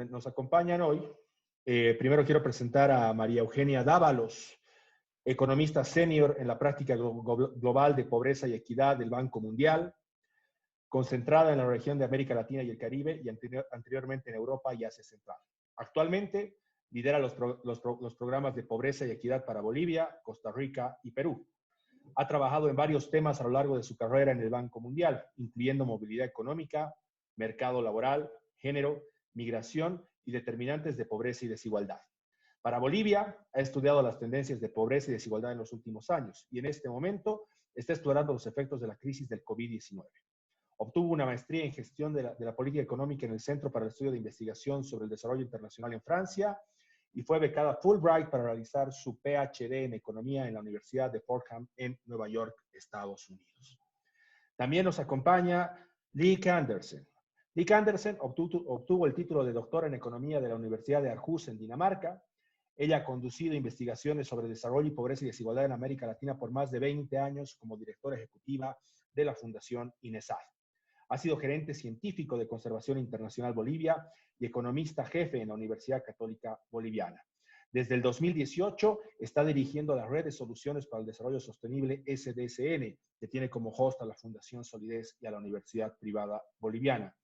nos acompañan hoy. Primero quiero presentar a María Eugenia Dávalos, economista senior en la práctica global de pobreza y equidad del Banco Mundial, concentrada en la región de América Latina y el Caribe y anteriormente en Europa y Asia Central. Actualmente lidera los programas de pobreza y equidad para Bolivia, Costa Rica y Perú. Ha trabajado en varios temas a lo largo de su carrera en el Banco Mundial, incluyendo movilidad económica, mercado laboral, género, migración y determinantes de pobreza y desigualdad. Para Bolivia, ha estudiado las tendencias de pobreza y desigualdad en los últimos años y en este momento está explorando los efectos de la crisis del COVID-19. Obtuvo una maestría en gestión de la política económica en el Centro para el Estudio de Investigación sobre el Desarrollo Internacional en Francia y fue becada Fulbright para realizar su PhD en Economía en la Universidad de Fordham en Nueva York, Estados Unidos. También nos acompaña Lieke Andersen. Lieke Andersen obtuvo el título de doctora en Economía de la Universidad de Aarhus en Dinamarca. Ella ha conducido investigaciones sobre desarrollo y pobreza y desigualdad en América Latina por más de 20 años como directora ejecutiva de la Fundación INESAD. Ha sido gerente científico de Conservación Internacional Bolivia y economista jefe en la Universidad Católica Boliviana. Desde el 2018 está dirigiendo la Red de Soluciones para el Desarrollo Sostenible SDSN, que tiene como host a la Fundación Solidez y a la Universidad Privada Boliviana.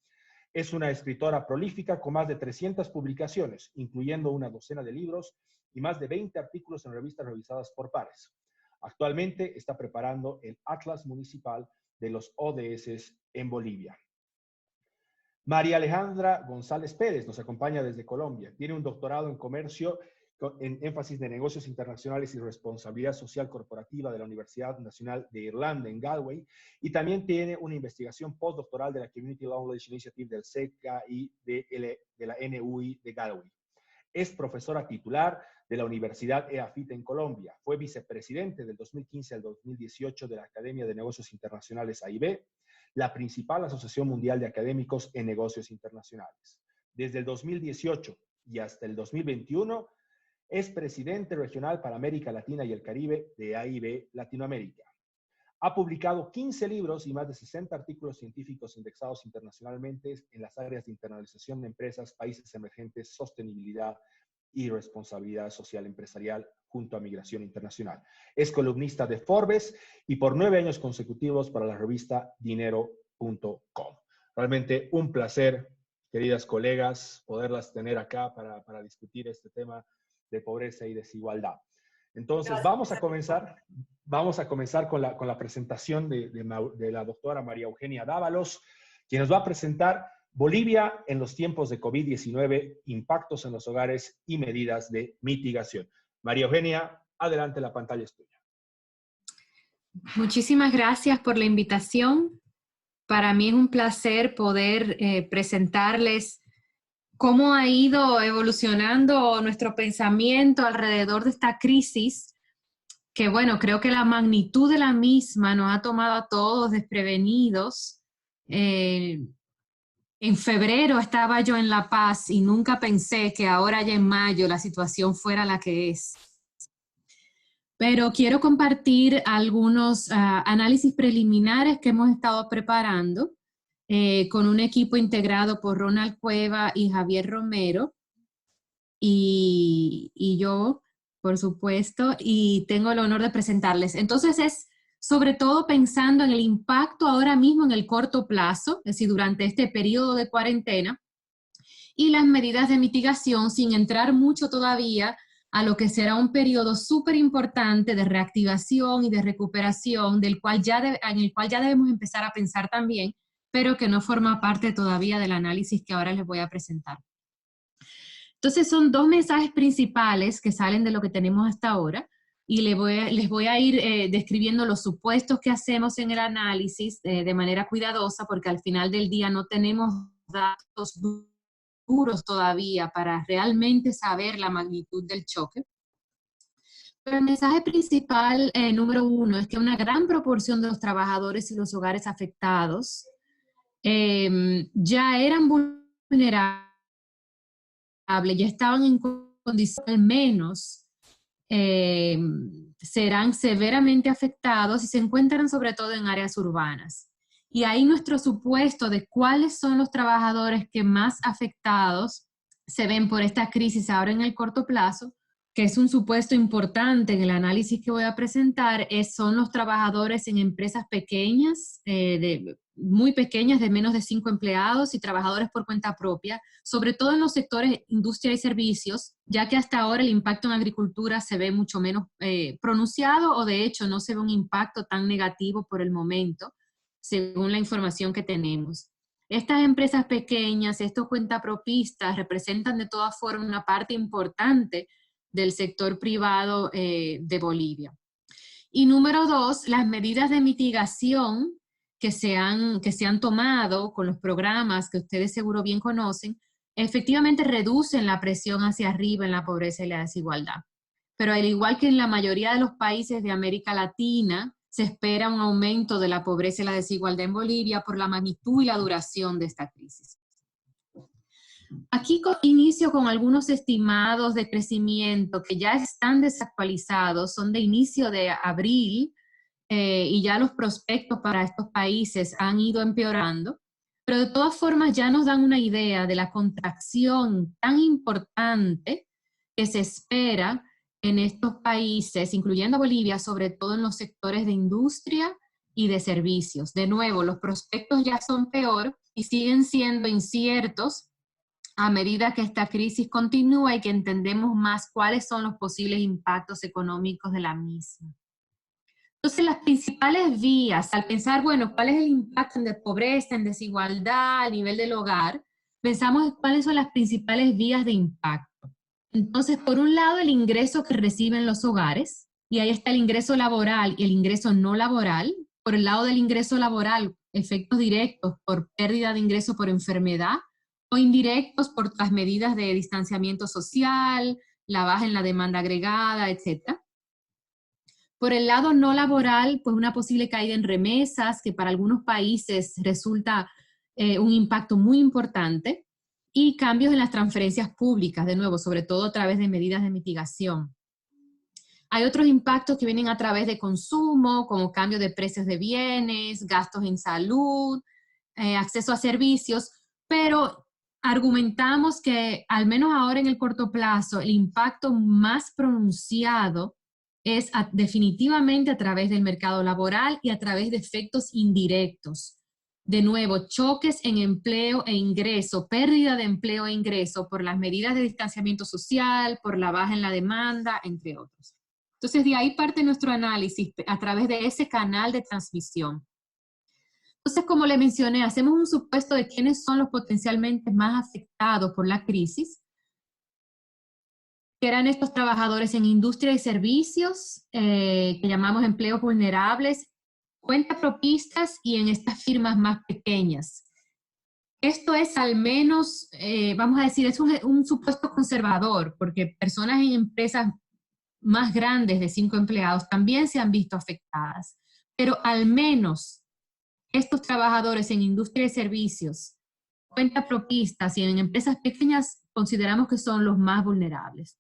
Es una escritora prolífica con más de 300 publicaciones, incluyendo una docena de libros y más de 20 artículos en revistas revisadas por pares. Actualmente está preparando el Atlas Municipal de los ODS en Bolivia. María Alejandra González Pérez nos acompaña desde Colombia. Tiene un doctorado en comercio en énfasis de negocios internacionales y responsabilidad social corporativa de la Universidad Nacional de Irlanda en Galway y también tiene una investigación postdoctoral de la Community Knowledge Initiative del CECA y de la NUI de Galway. Es profesora titular de la Universidad EAFIT en Colombia. Fue vicepresidente del 2015 al 2018 de la Academia de Negocios Internacionales AIB, la principal asociación mundial de académicos en negocios internacionales. Desde el 2018 y hasta el 2021, es presidente regional para América Latina y el Caribe de AIB Latinoamérica. Ha publicado 15 libros y más de 60 artículos científicos indexados internacionalmente en las áreas de internacionalización de empresas, países emergentes, sostenibilidad y responsabilidad social empresarial junto a migración internacional. Es columnista de Forbes y por 9 años consecutivos para la revista Dinero.com. Realmente un placer, queridas colegas, poderlas tener acá para discutir este tema de pobreza y desigualdad. Entonces, vamos a comenzar con la presentación de la doctora María Eugenia Dávalos, quien nos va a presentar Bolivia en los tiempos de COVID-19, impactos en los hogares y medidas de mitigación. María Eugenia, adelante, la pantalla es tuya. Muchísimas gracias por la invitación. Para mí es un placer poder presentarles cómo ha ido evolucionando nuestro pensamiento alrededor de esta crisis, que bueno, creo que la magnitud de la misma nos ha tomado a todos desprevenidos. En febrero estaba yo en La Paz y nunca pensé que ahora ya en mayo la situación fuera la que es. Pero quiero compartir algunos análisis preliminares que hemos estado preparando con un equipo integrado por Ronald Cueva y Javier Romero y yo, por supuesto, y tengo el honor de presentarles. Entonces es sobre todo pensando en el impacto ahora mismo en el corto plazo, es decir, durante este periodo de cuarentena, y las medidas de mitigación sin entrar mucho todavía a lo que será un periodo súper importante de reactivación y de recuperación en el cual ya debemos empezar a pensar también, pero que no forma parte todavía del análisis que ahora les voy a presentar. Entonces son dos mensajes principales que salen de lo que tenemos hasta ahora y les voy a ir describiendo los supuestos que hacemos en el análisis de manera cuidadosa porque al final del día no tenemos datos duros todavía para realmente saber la magnitud del choque. Pero el mensaje principal, número 1, es que una gran proporción de los trabajadores y los hogares afectados ya eran vulnerables, ya estaban en condiciones menos, serán severamente afectados y se encuentran sobre todo en áreas urbanas. Y ahí nuestro supuesto de cuáles son los trabajadores que más afectados se ven por esta crisis ahora en el corto plazo, que es un supuesto importante en el análisis que voy a presentar, son los trabajadores en empresas pequeñas, muy pequeñas, de menos de 5 empleados y trabajadores por cuenta propia, sobre todo en los sectores industria y servicios, ya que hasta ahora el impacto en agricultura se ve mucho menos pronunciado o de hecho no se ve un impacto tan negativo por el momento, según la información que tenemos. Estas empresas pequeñas, estos cuentapropistas, representan de todas formas una parte importante del sector privado de Bolivia. Y número 2, las medidas de mitigación que se han tomado con los programas que ustedes seguro bien conocen, efectivamente reducen la presión hacia arriba en la pobreza y la desigualdad. Pero al igual que en la mayoría de los países de América Latina, se espera un aumento de la pobreza y la desigualdad en Bolivia por la magnitud y la duración de esta crisis. Aquí inicio con algunos estimados de crecimiento que ya están desactualizados, son de inicio de abril y ya los prospectos para estos países han ido empeorando, pero de todas formas ya nos dan una idea de la contracción tan importante que se espera en estos países, incluyendo Bolivia, sobre todo en los sectores de industria y de servicios. De nuevo, los prospectos ya son peor y siguen siendo inciertos a medida que esta crisis continúa y que entendemos más cuáles son los posibles impactos económicos de la misma. Entonces, las principales vías, al pensar, bueno, ¿cuál es el impacto en pobreza, en desigualdad, a nivel del hogar? Pensamos en cuáles son las principales vías de impacto. Entonces, por un lado, el ingreso que reciben los hogares, y ahí está el ingreso laboral y el ingreso no laboral. Por el lado del ingreso laboral, efectos directos por pérdida de ingreso por enfermedad, o indirectos por las medidas de distanciamiento social, la baja en la demanda agregada, etc. Por el lado no laboral, pues una posible caída en remesas, que para algunos países resulta un impacto muy importante, y cambios en las transferencias públicas, de nuevo, sobre todo a través de medidas de mitigación. Hay otros impactos que vienen a través de consumo, como cambio de precios de bienes, gastos en salud, acceso a servicios, pero argumentamos que, al menos ahora en el corto plazo, el impacto más pronunciado es definitivamente a través del mercado laboral y a través de efectos indirectos. De nuevo, choques en empleo e ingreso, pérdida de empleo e ingreso por las medidas de distanciamiento social, por la baja en la demanda, entre otros. Entonces, de ahí parte nuestro análisis a través de ese canal de transmisión. Entonces, como le mencioné, hacemos un supuesto de quiénes son los potencialmente más afectados por la crisis, que eran estos trabajadores en industria y servicios, que llamamos empleos vulnerables, cuentapropistas y en estas firmas más pequeñas. Esto es al menos, vamos a decir, es un supuesto conservador, porque personas en empresas más grandes de 5 empleados también se han visto afectadas, pero al menos estos trabajadores en industria y servicios, cuentapropistas y en empresas pequeñas, consideramos que son los más vulnerables.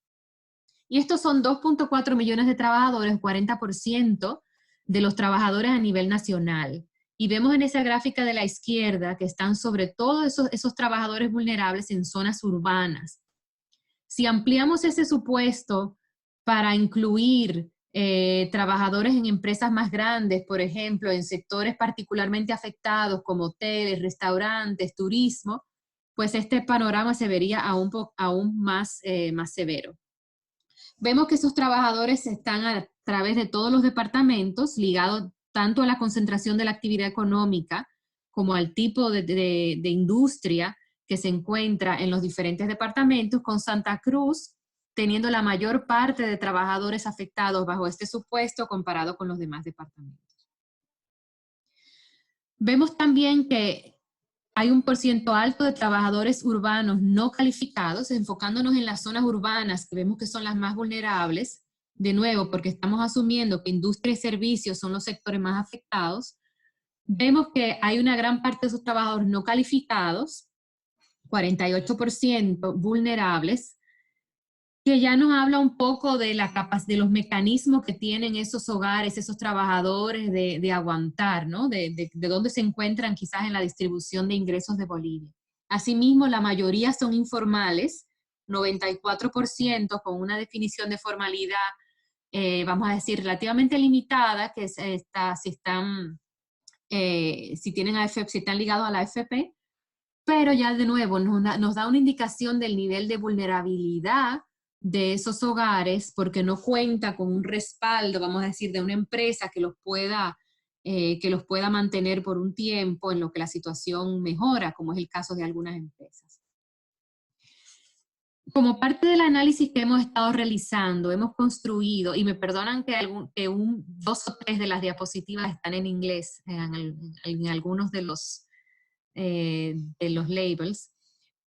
Y estos son 2.4 millones de trabajadores, 40% de los trabajadores a nivel nacional. Y vemos en esa gráfica de la izquierda que están sobre todo esos trabajadores vulnerables en zonas urbanas. Si ampliamos ese supuesto para incluir trabajadores en empresas más grandes, por ejemplo, en sectores particularmente afectados como hoteles, restaurantes, turismo, pues este panorama se vería aún más severo. Vemos que esos trabajadores están a través de todos los departamentos, ligados tanto a la concentración de la actividad económica como al tipo de industria que se encuentra en los diferentes departamentos, con Santa Cruz teniendo la mayor parte de trabajadores afectados bajo este supuesto comparado con los demás departamentos. Vemos también que hay un porcentaje alto de trabajadores urbanos no calificados, enfocándonos en las zonas urbanas, que vemos que son las más vulnerables, de nuevo, porque estamos asumiendo que industria y servicios son los sectores más afectados. Vemos que hay una gran parte de esos trabajadores no calificados, 48% vulnerables, que ya nos habla un poco de de los mecanismos que tienen esos hogares, esos trabajadores de aguantar, ¿no? De dónde se encuentran quizás en la distribución de ingresos de Bolivia. Asimismo, la mayoría son informales, 94% con una definición de formalidad, vamos a decir, relativamente limitada, que si tienen AFP, si están ligados a la AFP, pero ya de nuevo nos da una indicación del nivel de vulnerabilidad de esos hogares, porque no cuenta con un respaldo, vamos a decir, de una empresa que los pueda mantener por un tiempo en lo que la situación mejora, como es el caso de algunas empresas. Como parte del análisis que hemos estado realizando, hemos construido, y me perdonan que dos o tres de las diapositivas están en inglés en algunos de los labels,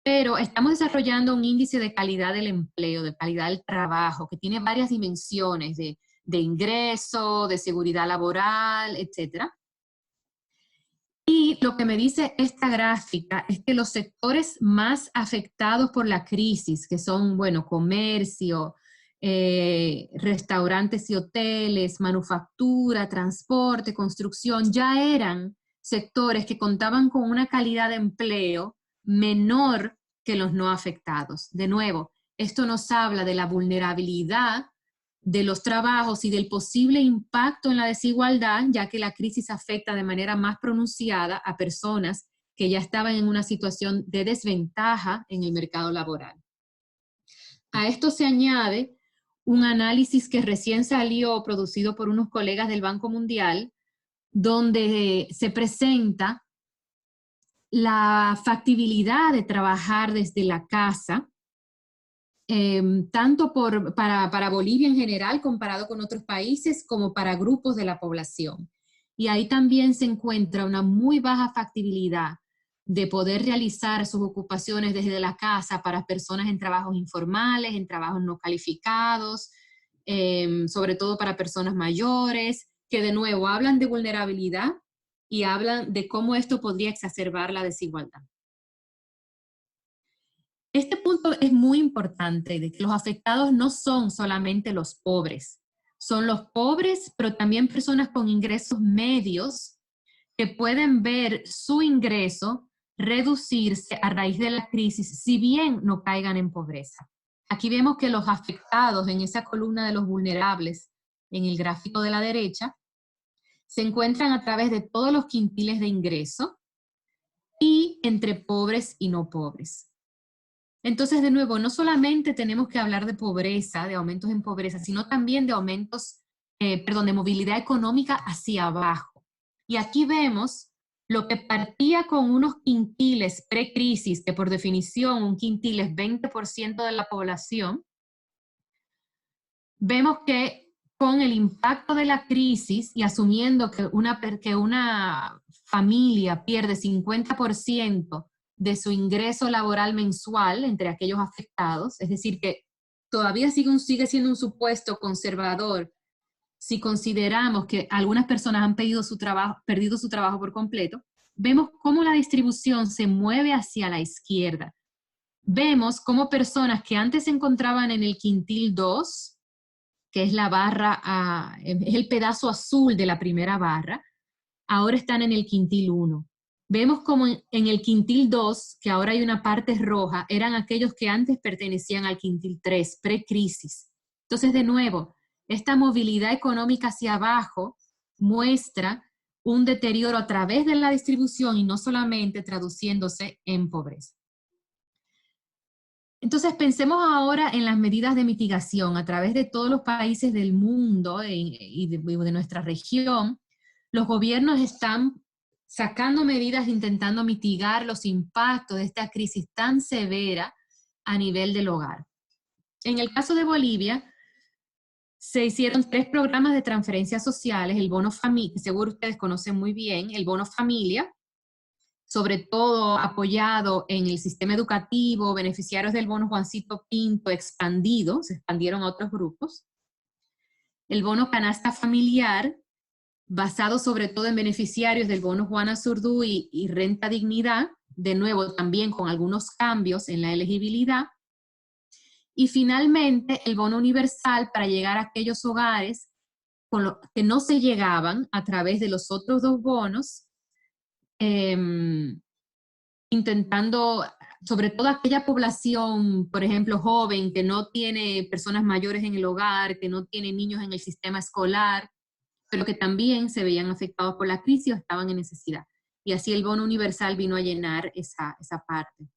pero estamos desarrollando un índice de calidad del empleo, de calidad del trabajo, que tiene varias dimensiones de ingreso, de seguridad laboral, etc. Y lo que me dice esta gráfica es que los sectores más afectados por la crisis, que son, bueno, comercio, restaurantes y hoteles, manufactura, transporte, construcción, ya eran sectores que contaban con una calidad de empleo menor que los no afectados. De nuevo, esto nos habla de la vulnerabilidad de los trabajos y del posible impacto en la desigualdad, ya que la crisis afecta de manera más pronunciada a personas que ya estaban en una situación de desventaja en el mercado laboral. A esto se añade un análisis que recién salió, producido por unos colegas del Banco Mundial, donde se presenta la factibilidad de trabajar desde la casa, tanto para Bolivia en general, comparado con otros países, como para grupos de la población. Y ahí también se encuentra una muy baja factibilidad de poder realizar sus ocupaciones desde la casa para personas en trabajos informales, en trabajos no calificados, sobre todo para personas mayores, que de nuevo hablan de vulnerabilidad y hablan de cómo esto podría exacerbar la desigualdad. Este punto es muy importante, de que los afectados no son solamente los pobres, son los pobres, pero también personas con ingresos medios que pueden ver su ingreso reducirse a raíz de la crisis, si bien no caigan en pobreza. Aquí vemos que los afectados en esa columna de los vulnerables, en el gráfico de la derecha, se encuentran a través de todos los quintiles de ingreso y entre pobres y no pobres. Entonces, de nuevo, no solamente tenemos que hablar de pobreza, de aumentos en pobreza, sino también de aumentos, de movilidad económica hacia abajo. Y aquí vemos lo que partía con unos quintiles pre-crisis, que por definición un quintil es 20% de la población. Vemos que con el impacto de la crisis y asumiendo que una familia pierde 50% de su ingreso laboral mensual entre aquellos afectados, es decir, que todavía sigue siendo un supuesto conservador si consideramos que algunas personas han perdido su trabajo por completo. Vemos cómo la distribución se mueve hacia la izquierda. Vemos cómo personas que antes se encontraban en el quintil 2, que es la barra, es el pedazo azul de la primera barra, ahora están en el quintil 1. Vemos como en el quintil 2, que ahora hay una parte roja, eran aquellos que antes pertenecían al quintil 3, pre-crisis. Entonces, de nuevo, esta movilidad económica hacia abajo muestra un deterioro a través de la distribución y no solamente traduciéndose en pobreza. Entonces, pensemos ahora en las medidas de mitigación a través de todos los países del mundo y de nuestra región. Los gobiernos están sacando medidas intentando mitigar los impactos de esta crisis tan severa a nivel del hogar. En el caso de Bolivia, se hicieron 3 programas de transferencias sociales, el bono familia, que seguro ustedes conocen muy bien, el bono familia, sobre todo apoyado en el sistema educativo, beneficiarios del bono Juancito Pinto expandido, se expandieron a otros grupos. El bono canasta familiar, basado sobre todo en beneficiarios del bono Juana Zurduy y Renta Dignidad, de nuevo también con algunos cambios en la elegibilidad. Y finalmente el bono universal para llegar a aquellos hogares con los que no se llegaban a través de los otros 2 bonos, intentando sobre todo aquella población, por ejemplo, joven, que no tiene personas mayores en el hogar, que no tiene niños en el sistema escolar, pero que también se veían afectados por la crisis o estaban en necesidad. Y así el bono universal vino a llenar esa parte.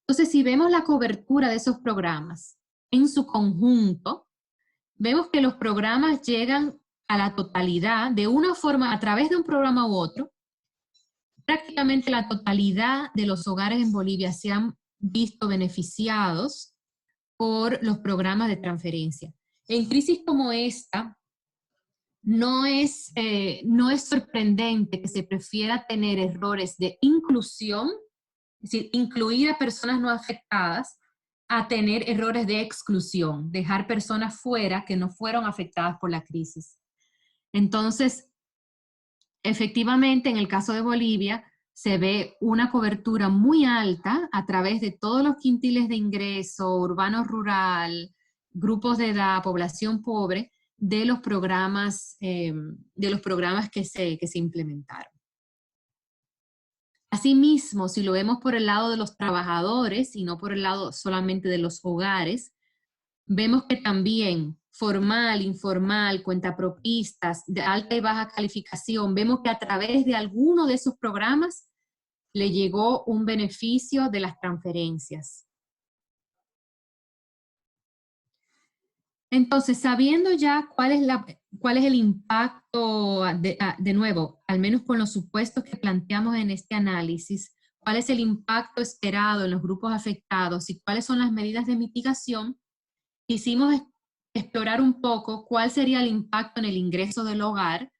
Entonces, si vemos la cobertura de esos programas en su conjunto, vemos que los programas llegan a la totalidad de una forma, a través de un programa u otro. Prácticamente la totalidad de los hogares en Bolivia se han visto beneficiados por los programas de transferencia. En crisis como esta, no es sorprendente que se prefiera tener errores de inclusión, es decir, incluir a personas no afectadas, a tener errores de exclusión, dejar personas fuera que no fueron afectadas por la crisis. Entonces, efectivamente, en el caso de Bolivia, se ve una cobertura muy alta a través de todos los quintiles de ingreso, urbano-rural, grupos de edad, población pobre, de los programas que se implementaron. Asimismo, si lo vemos por el lado de los trabajadores y no por el lado solamente de los hogares, vemos que también formal, informal, cuentapropistas, de alta y baja calificación, vemos que a través de alguno de esos programas le llegó un beneficio de las transferencias. Entonces, sabiendo ya cuál es el impacto, de nuevo, al menos con los supuestos que planteamos en este análisis, cuál es el impacto esperado en los grupos afectados y cuáles son las medidas de mitigación, quisimos explorar un poco cuál sería el impacto en el ingreso del hogar,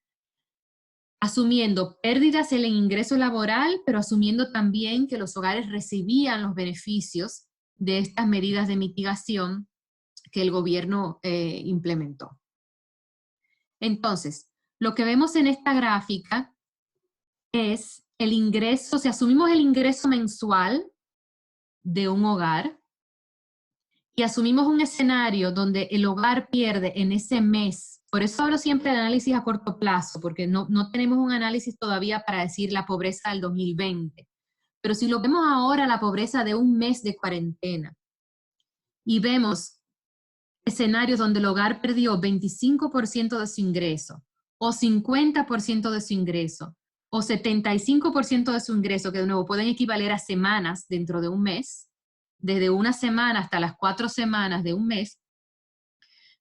asumiendo pérdidas en el ingreso laboral, pero asumiendo también que los hogares recibían los beneficios de estas medidas de mitigación que el gobierno implementó. Entonces, lo que vemos en esta gráfica es el ingreso, si asumimos el ingreso mensual de un hogar y asumimos un escenario donde el hogar pierde en ese mes, por eso hablo siempre de análisis a corto plazo, porque no tenemos un análisis todavía para decir la pobreza del 2020, pero si lo vemos ahora, la pobreza de un mes de cuarentena, y vemos escenarios donde el hogar perdió 25% de su ingreso, o 50% de su ingreso, o 75% de su ingreso, que de nuevo pueden equivaler a semanas dentro de un mes, desde una semana hasta las 4 semanas de un mes,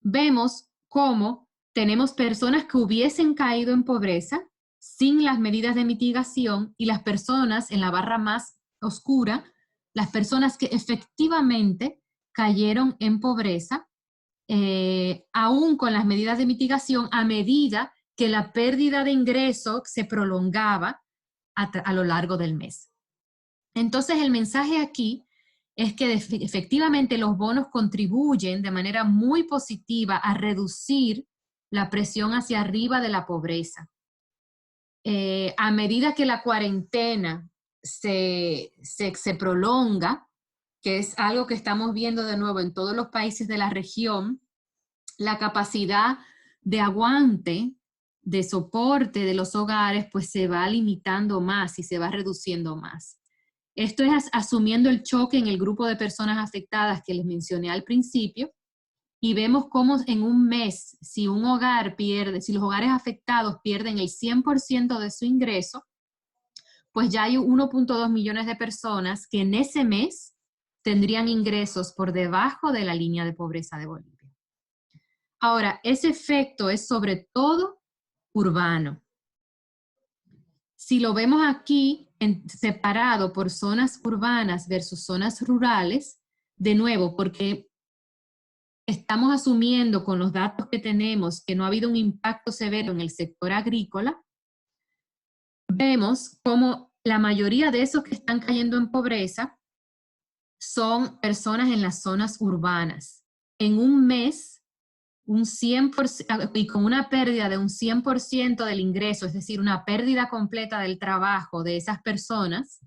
vemos cómo tenemos personas que hubiesen caído en pobreza sin las medidas de mitigación y las personas en la barra más oscura, las personas que efectivamente cayeron en pobreza, aún con las medidas de mitigación, a medida que la pérdida de ingreso se prolongaba a lo largo del mes. Entonces, el mensaje aquí es que efectivamente los bonos contribuyen de manera muy positiva a reducir la presión hacia arriba de la pobreza. A medida que la cuarentena se prolonga, que es algo que estamos viendo de nuevo en todos los países de la región, la capacidad de aguante, de soporte de los hogares, pues se va limitando más y se va reduciendo más. Esto es asumiendo el choque en el grupo de personas afectadas que les mencioné al principio, y vemos cómo en un mes, si un hogar pierde, si los hogares afectados pierden el 100% de su ingreso, pues ya hay 1.2 millones de personas que en ese mes tendrían ingresos por debajo de la línea de pobreza de Bolivia. Ahora, ese efecto es sobre todo urbano. Si lo vemos aquí separado por zonas urbanas versus zonas rurales, de nuevo, porque estamos asumiendo con los datos que tenemos que no ha habido un impacto severo en el sector agrícola, vemos como la mayoría de esos que están cayendo en pobreza son personas en las zonas urbanas. En un mes, un 100%, y con una pérdida de un 100% del ingreso, es decir, una pérdida completa del trabajo de esas personas,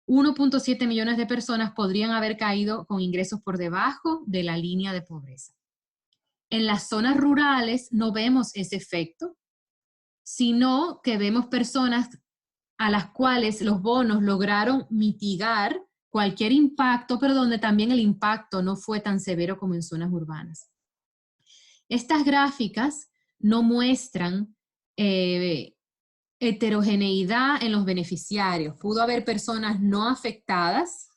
1.7 millones de personas podrían haber caído con ingresos por debajo de la línea de pobreza. En las zonas rurales no vemos ese efecto, sino que vemos personas a las cuales los bonos lograron mitigar cualquier impacto, pero donde también el impacto no fue tan severo como en zonas urbanas. Estas gráficas no muestran heterogeneidad en los beneficiarios. Pudo haber personas no afectadas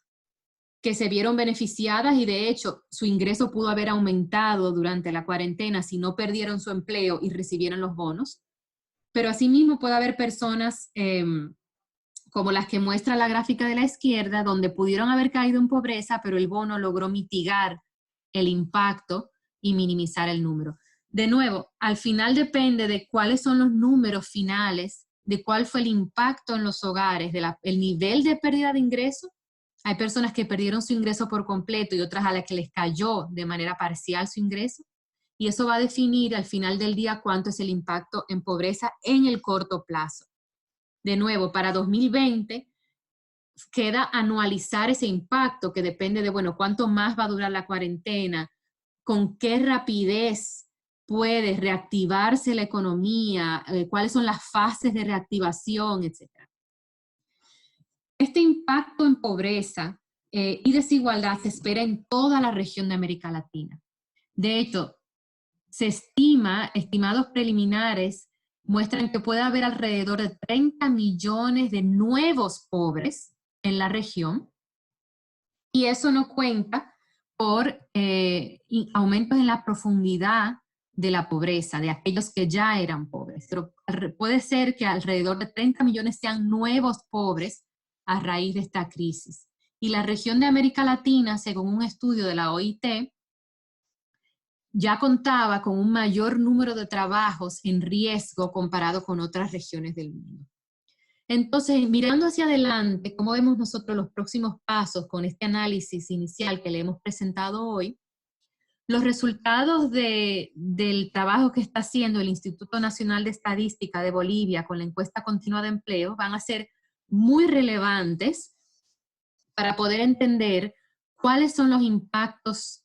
que se vieron beneficiadas y de hecho su ingreso pudo haber aumentado durante la cuarentena si no perdieron su empleo y recibieron los bonos. Pero asimismo puede haber personas como las que muestra la gráfica de la izquierda, donde pudieron haber caído en pobreza, pero el bono logró mitigar el impacto y minimizar el número. De nuevo, al final depende de cuáles son los números finales, de cuál fue el impacto en los hogares, el nivel de pérdida de ingreso. Hay personas que perdieron su ingreso por completo y otras a las que les cayó de manera parcial su ingreso. Y eso va a definir al final del día cuánto es el impacto en pobreza en el corto plazo. De nuevo, para 2020 queda anualizar ese impacto que depende de, bueno, cuánto más va a durar la cuarentena, con qué rapidez puede reactivarse la economía, cuáles son las fases de reactivación, etc. Este impacto en pobreza y desigualdad se espera en toda la región de América Latina. De hecho, se estimados preliminares muestran que puede haber alrededor de 30 millones de nuevos pobres en la región, y eso no cuenta por aumentos en la profundidad de la pobreza, de aquellos que ya eran pobres. Pero puede ser que alrededor de 30 millones sean nuevos pobres a raíz de esta crisis. Y la región de América Latina, según un estudio de la OIT, ya contaba con un mayor número de trabajos en riesgo comparado con otras regiones del mundo. Entonces, mirando hacia adelante, ¿cómo vemos nosotros los próximos pasos con este análisis inicial que le hemos presentado hoy? Los resultados del trabajo que está haciendo el Instituto Nacional de Estadística de Bolivia con la encuesta continua de empleo van a ser muy relevantes para poder entender cuáles son los impactos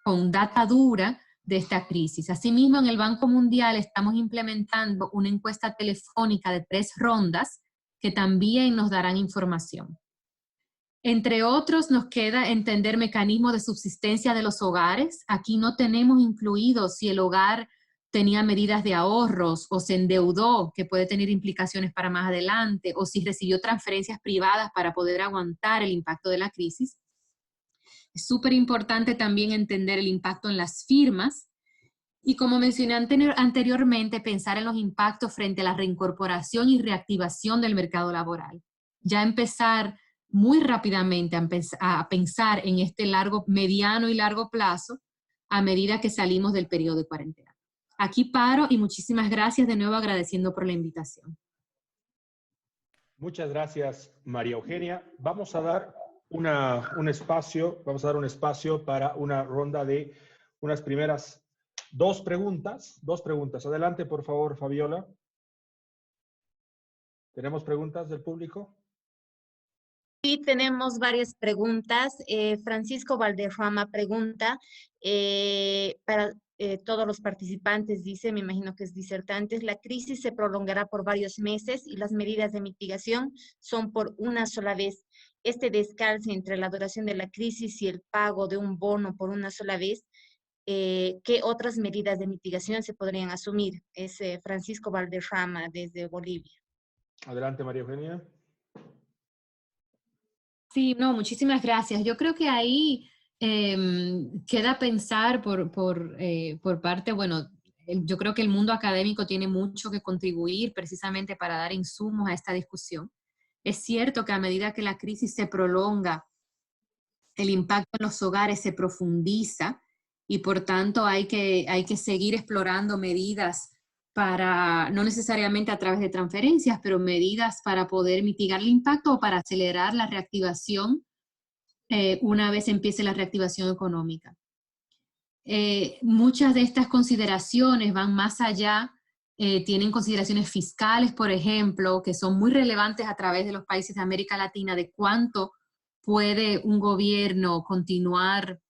con data dura de esta crisis. Asimismo, en el Banco Mundial estamos implementando una encuesta telefónica de 3 rondas que también nos darán información. Entre otros, nos queda entender mecanismos de subsistencia de los hogares. Aquí no tenemos incluido si el hogar tenía medidas de ahorros o se endeudó, que puede tener implicaciones para más adelante, o si recibió transferencias privadas para poder aguantar el impacto de la crisis. Es súper importante también entender el impacto en las firmas y, como mencioné anteriormente, pensar en los impactos frente a la reincorporación y reactivación del mercado laboral. Ya empezar muy rápidamente a pensar en este mediano y largo plazo a medida que salimos del periodo de cuarentena. Aquí paro y muchísimas gracias de nuevo, agradeciendo por la invitación. Muchas gracias, María Eugenia. Vamos a dar un espacio para una ronda de unas primeras dos preguntas. Adelante, por favor, Fabiola. ¿Tenemos preguntas del público? Sí, tenemos varias preguntas. Francisco Valderrama pregunta para todos los participantes, dice, me imagino que es disertantes, la crisis se prolongará por varios meses y las medidas de mitigación son por una sola vez. Este descalce entre la duración de la crisis y el pago de un bono por una sola vez, ¿qué otras medidas de mitigación se podrían asumir? Es Francisco Valderrama desde Bolivia. Adelante, María Eugenia. Sí, no, muchísimas gracias. Yo creo que ahí queda pensar por parte, bueno, yo creo que el mundo académico tiene mucho que contribuir precisamente para dar insumos a esta discusión. Es cierto que a medida que la crisis se prolonga, el impacto en los hogares se profundiza y por tanto hay que seguir explorando medidas para, no necesariamente a través de transferencias, pero medidas para poder mitigar el impacto o para acelerar la reactivación una vez empiece la reactivación económica. Muchas de estas consideraciones van más allá, tienen consideraciones fiscales, por ejemplo, que son muy relevantes a través de los países de América Latina, de cuánto puede un gobierno continuar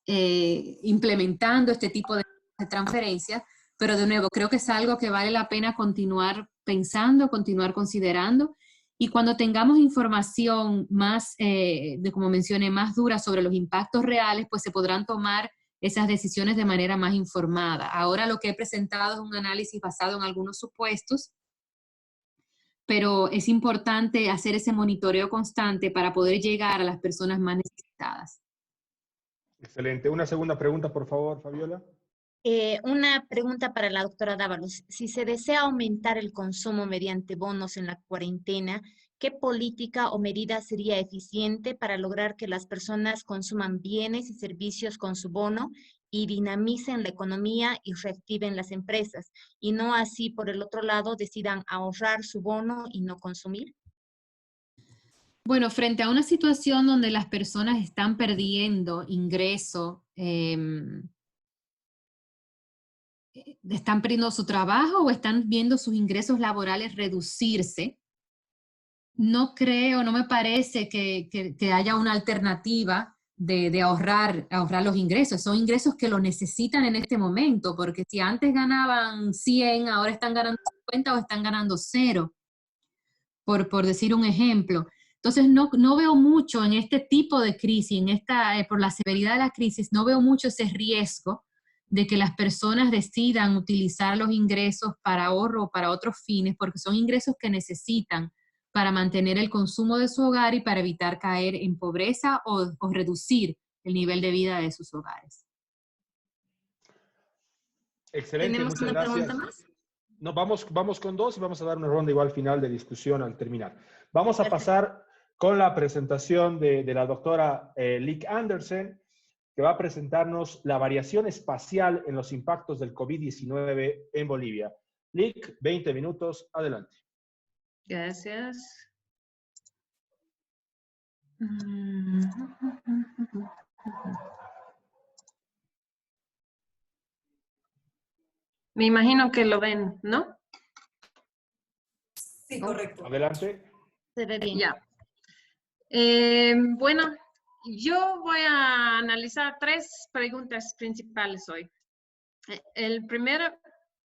implementando este tipo de transferencias, pero de nuevo, creo que es algo que vale la pena continuar pensando, continuar considerando, Y cuando tengamos información más, como mencioné, más dura sobre los impactos reales, pues se podrán tomar esas decisiones de manera más informada. Ahora lo que he presentado es un análisis basado en algunos supuestos, pero es importante hacer ese monitoreo constante para poder llegar a las personas más necesitadas. Excelente. Una segunda pregunta, por favor, Fabiola. Una pregunta para la doctora Dávalos. Si se desea aumentar el consumo mediante bonos en la cuarentena, ¿qué política o medida sería eficiente para lograr que las personas consuman bienes y servicios con su bono y dinamicen la economía y reactiven las empresas? Y no así, por el otro lado, decidan ahorrar su bono y no consumir. Bueno, frente a una situación donde las personas están perdiendo ingreso, están perdiendo su trabajo o están viendo sus ingresos laborales reducirse, no creo, no me parece que haya una alternativa de ahorrar los ingresos. Son ingresos que los necesitan en este momento, porque si antes ganaban 100, ahora están ganando 50 o están ganando 0, por decir un ejemplo. Entonces, no veo mucho en este tipo de crisis, por la severidad de la crisis, no veo mucho ese riesgo de que las personas decidan utilizar los ingresos para ahorro o para otros fines, porque son ingresos que necesitan para mantener el consumo de su hogar y para evitar caer en pobreza o reducir el nivel de vida de sus hogares. Excelente, ¿Tenemos muchas una gracias. pregunta más? No, vamos con dos y vamos a dar una ronda igual final de discusión al terminar. Vamos a pasar con la presentación de la doctora Lic Andersen, que va a presentarnos la variación espacial en los impactos del COVID-19 en Bolivia. Lic, 20 minutos, adelante. Gracias. Me imagino que lo ven, ¿no? Sí, correcto. Adelante. Se ve bien. Ya. Bueno, yo voy a analizar 3 preguntas principales hoy. El primero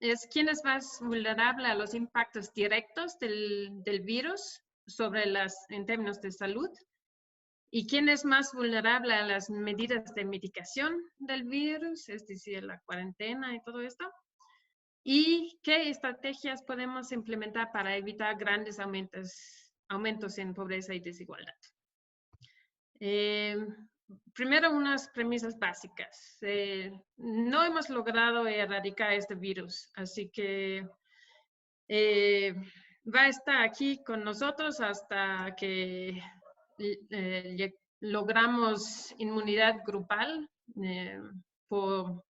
es, ¿quién es más vulnerable a los impactos directos del virus en términos de salud? ¿Y quién es más vulnerable a las medidas de mitigación del virus, es decir, la cuarentena y todo esto? ¿Y qué estrategias podemos implementar para evitar grandes aumentos en pobreza y desigualdad? Primero, unas premisas básicas. No hemos logrado erradicar este virus, así que va a estar aquí con nosotros hasta que logramos inmunidad grupal por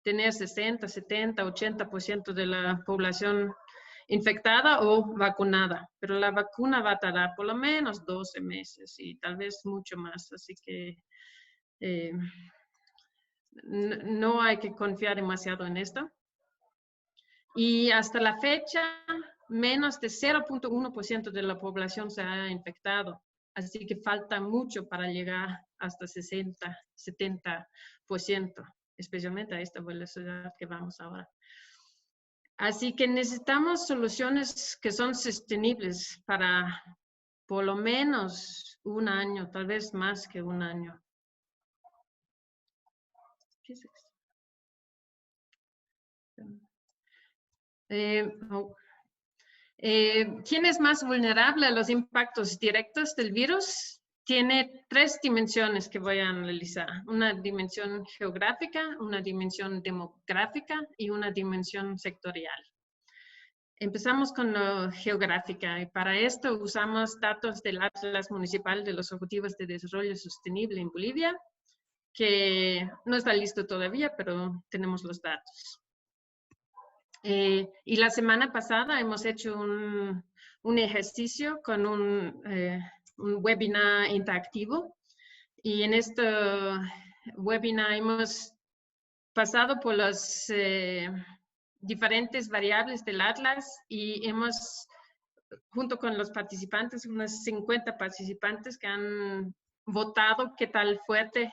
tener 60, 70, 80% de la población infectada o vacunada. Pero la vacuna va a tardar por lo menos 12 meses y tal vez mucho más. Así que no hay que confiar demasiado en esto. Y hasta la fecha, menos de 0.1% de la población se ha infectado. Así que falta mucho para llegar hasta 60, 70%, especialmente a esta velocidad que vamos ahora. Así que necesitamos soluciones que son sostenibles para por lo menos un año, tal vez más que un año. ¿Qué es esto? ¿Quién es más vulnerable a los impactos directos del virus? Tiene 3 dimensiones que voy a analizar. Una dimensión geográfica, una dimensión demográfica y una dimensión sectorial. Empezamos con lo geográfica y para esto usamos datos del Atlas Municipal de los Objetivos de Desarrollo Sostenible en Bolivia, que no está listo todavía, pero tenemos los datos. Y la semana pasada hemos hecho un ejercicio con un webinar interactivo. Y en este webinar hemos pasado por las diferentes variables del Atlas y hemos, junto con los participantes, unos 50 participantes que han votado qué tal fuerte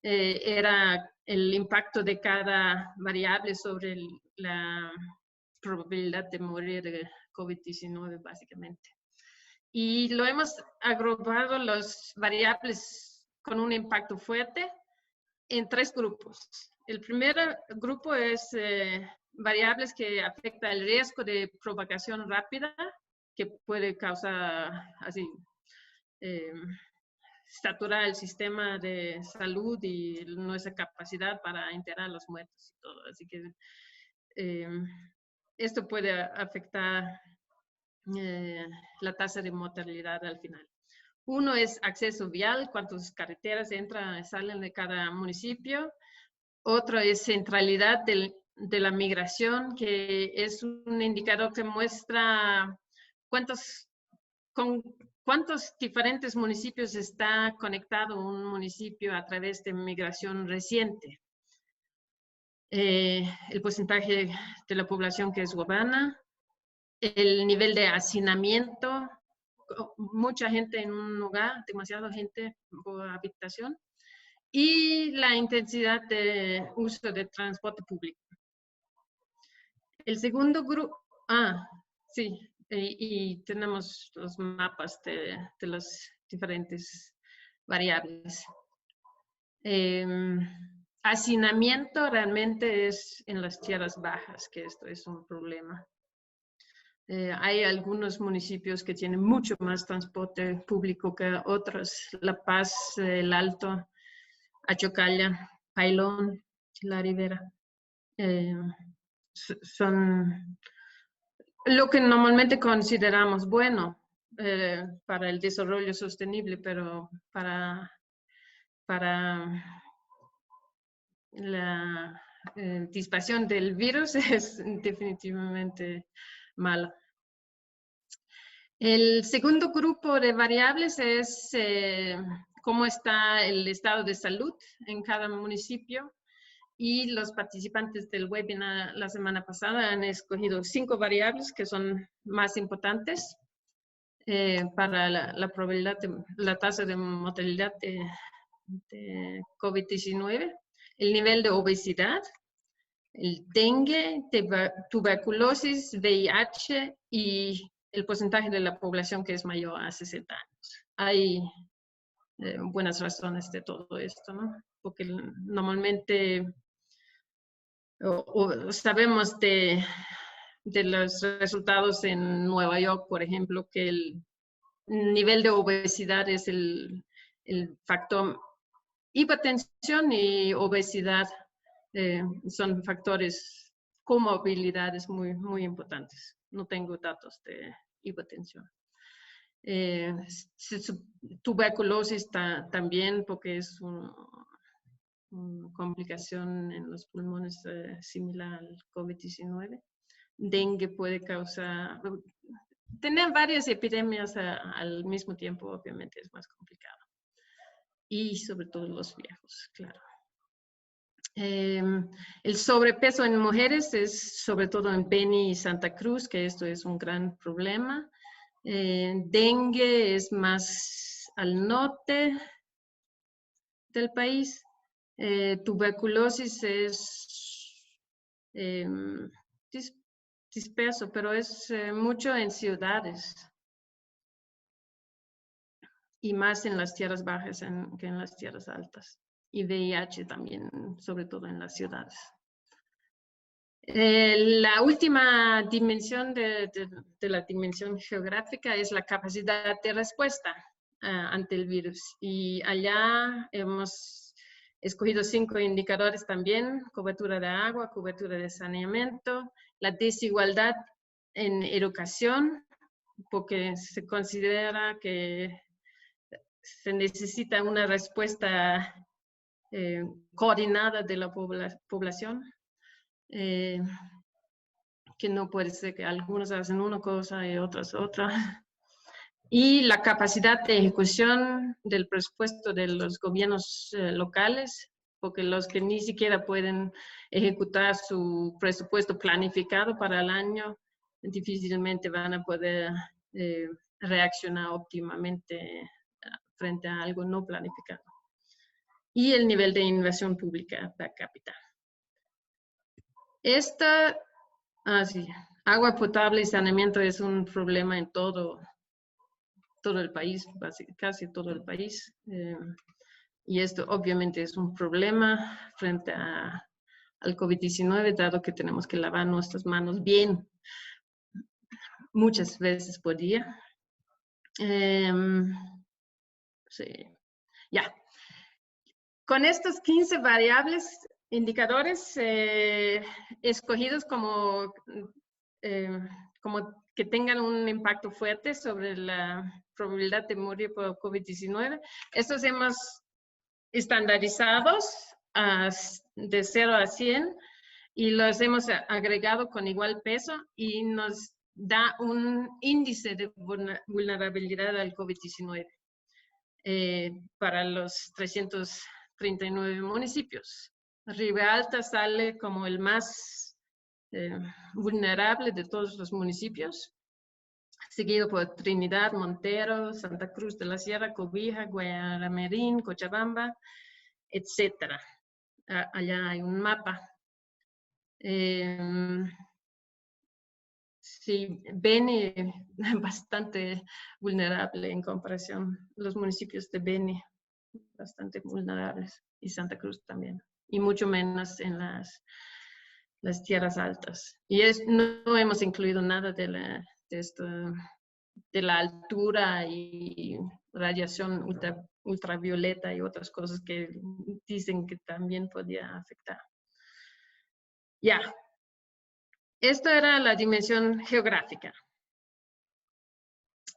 era el impacto de cada variable sobre la probabilidad de morir de COVID-19, básicamente. Y lo hemos agrupado las variables con un impacto fuerte en 3 grupos. El primer grupo es variables que afectan el riesgo de propagación rápida, que puede causar así, saturar el sistema de salud y nuestra capacidad para enterrar a los muertos y todo. Así que esto puede afectar la tasa de mortalidad al final. Uno es acceso vial, cuántas carreteras entran y salen de cada municipio. Otro es centralidad de la migración, que es un indicador que muestra con cuántos diferentes municipios está conectado un municipio a través de migración reciente. El porcentaje de la población que es urbana, el nivel de hacinamiento, mucha gente en un lugar, demasiada gente por habitación, y la intensidad de uso de transporte público. El segundo grupo, sí, y tenemos los mapas de las diferentes variables. Hacinamiento realmente es en las tierras bajas, que esto es un problema. Hay algunos municipios que tienen mucho más transporte público que otros. La Paz, El Alto, Achocalla, Pailón, La Ribera. Son lo que normalmente consideramos bueno para el desarrollo sostenible, pero para la dispersión del virus es definitivamente malo. El segundo grupo de variables es cómo está el estado de salud en cada municipio. Y los participantes del webinar la semana pasada han escogido 5 variables que son más importantes para la probabilidad de la tasa de mortalidad de COVID-19, el nivel de obesidad, el dengue, tuberculosis, VIH y el porcentaje de la población que es mayor a 60 años. Hay buenas razones de todo esto, ¿no? Porque normalmente sabemos de los resultados en Nueva York, por ejemplo, que el nivel de obesidad es el factor. Hipertensión y obesidad son factores, comorbilidades muy importantes. No tengo datos de hipertensión. Tuberculosis también, porque es una complicación en los pulmones similar al COVID-19. Dengue puede causar... Tener varias epidemias al mismo tiempo, obviamente, es más complicado. Y sobre todo los viejos, claro. El sobrepeso en mujeres es sobre todo en Beni y Santa Cruz, que esto es un gran problema. Dengue es más al norte del país. Tuberculosis es disperso, pero es mucho en ciudades y más en las tierras bajas que en las tierras altas. Y VIH también, sobre todo en las ciudades. La última dimensión de la dimensión geográfica es la capacidad de respuesta ante el virus. Y allá hemos escogido 5 indicadores también: cobertura de agua, cobertura de saneamiento, la desigualdad en educación, porque se considera que se necesita una respuesta coordinada de la población, que no puede ser que algunos hacen una cosa y otros otra. Y la capacidad de ejecución del presupuesto de los gobiernos locales, porque los que ni siquiera pueden ejecutar su presupuesto planificado para el año, difícilmente van a poder reaccionar óptimamente frente a algo no planificado. Y el nivel de inversión pública per cápita. Agua potable y saneamiento es un problema en todo todo el país, casi todo el país. Y esto obviamente es un problema frente al COVID-19, dado que tenemos que lavar nuestras manos bien muchas veces por día. Sí, ya. Con estos 15 variables, indicadores escogidos como que tengan un impacto fuerte sobre la probabilidad de morir por COVID-19, estos hemos estandarizados de 0 a 100 y los hemos agregado con igual peso y nos da un índice de vulnerabilidad al COVID-19 para los 339 municipios. Ribealta sale como el más vulnerable de todos los municipios, seguido por Trinidad, Montero, Santa Cruz de la Sierra, Cobija, Guayaramerín, Cochabamba, etc. Allá hay un mapa. Sí, Beni bastante vulnerable en comparación. Los municipios de Beni bastante vulnerables y Santa Cruz también. Y mucho menos en las tierras altas. Y no hemos incluido nada de la altura y radiación ultravioleta y otras cosas que dicen que también podía afectar. Ya. Esto era la dimensión geográfica.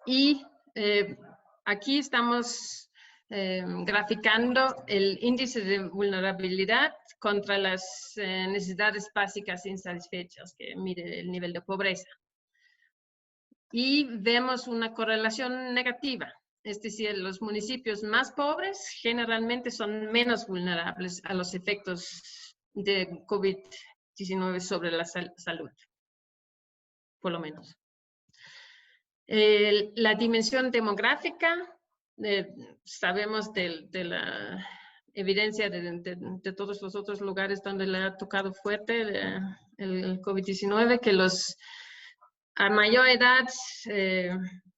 Y aquí estamos graficando el índice de vulnerabilidad contra las necesidades básicas insatisfechas, que mide el nivel de pobreza. Y vemos una correlación negativa. Es decir, los municipios más pobres generalmente son menos vulnerables a los efectos de COVID-19 sobre la salud, por lo menos. La dimensión demográfica, sabemos de la evidencia de todos los otros lugares donde le ha tocado fuerte el COVID-19, que a mayor edad,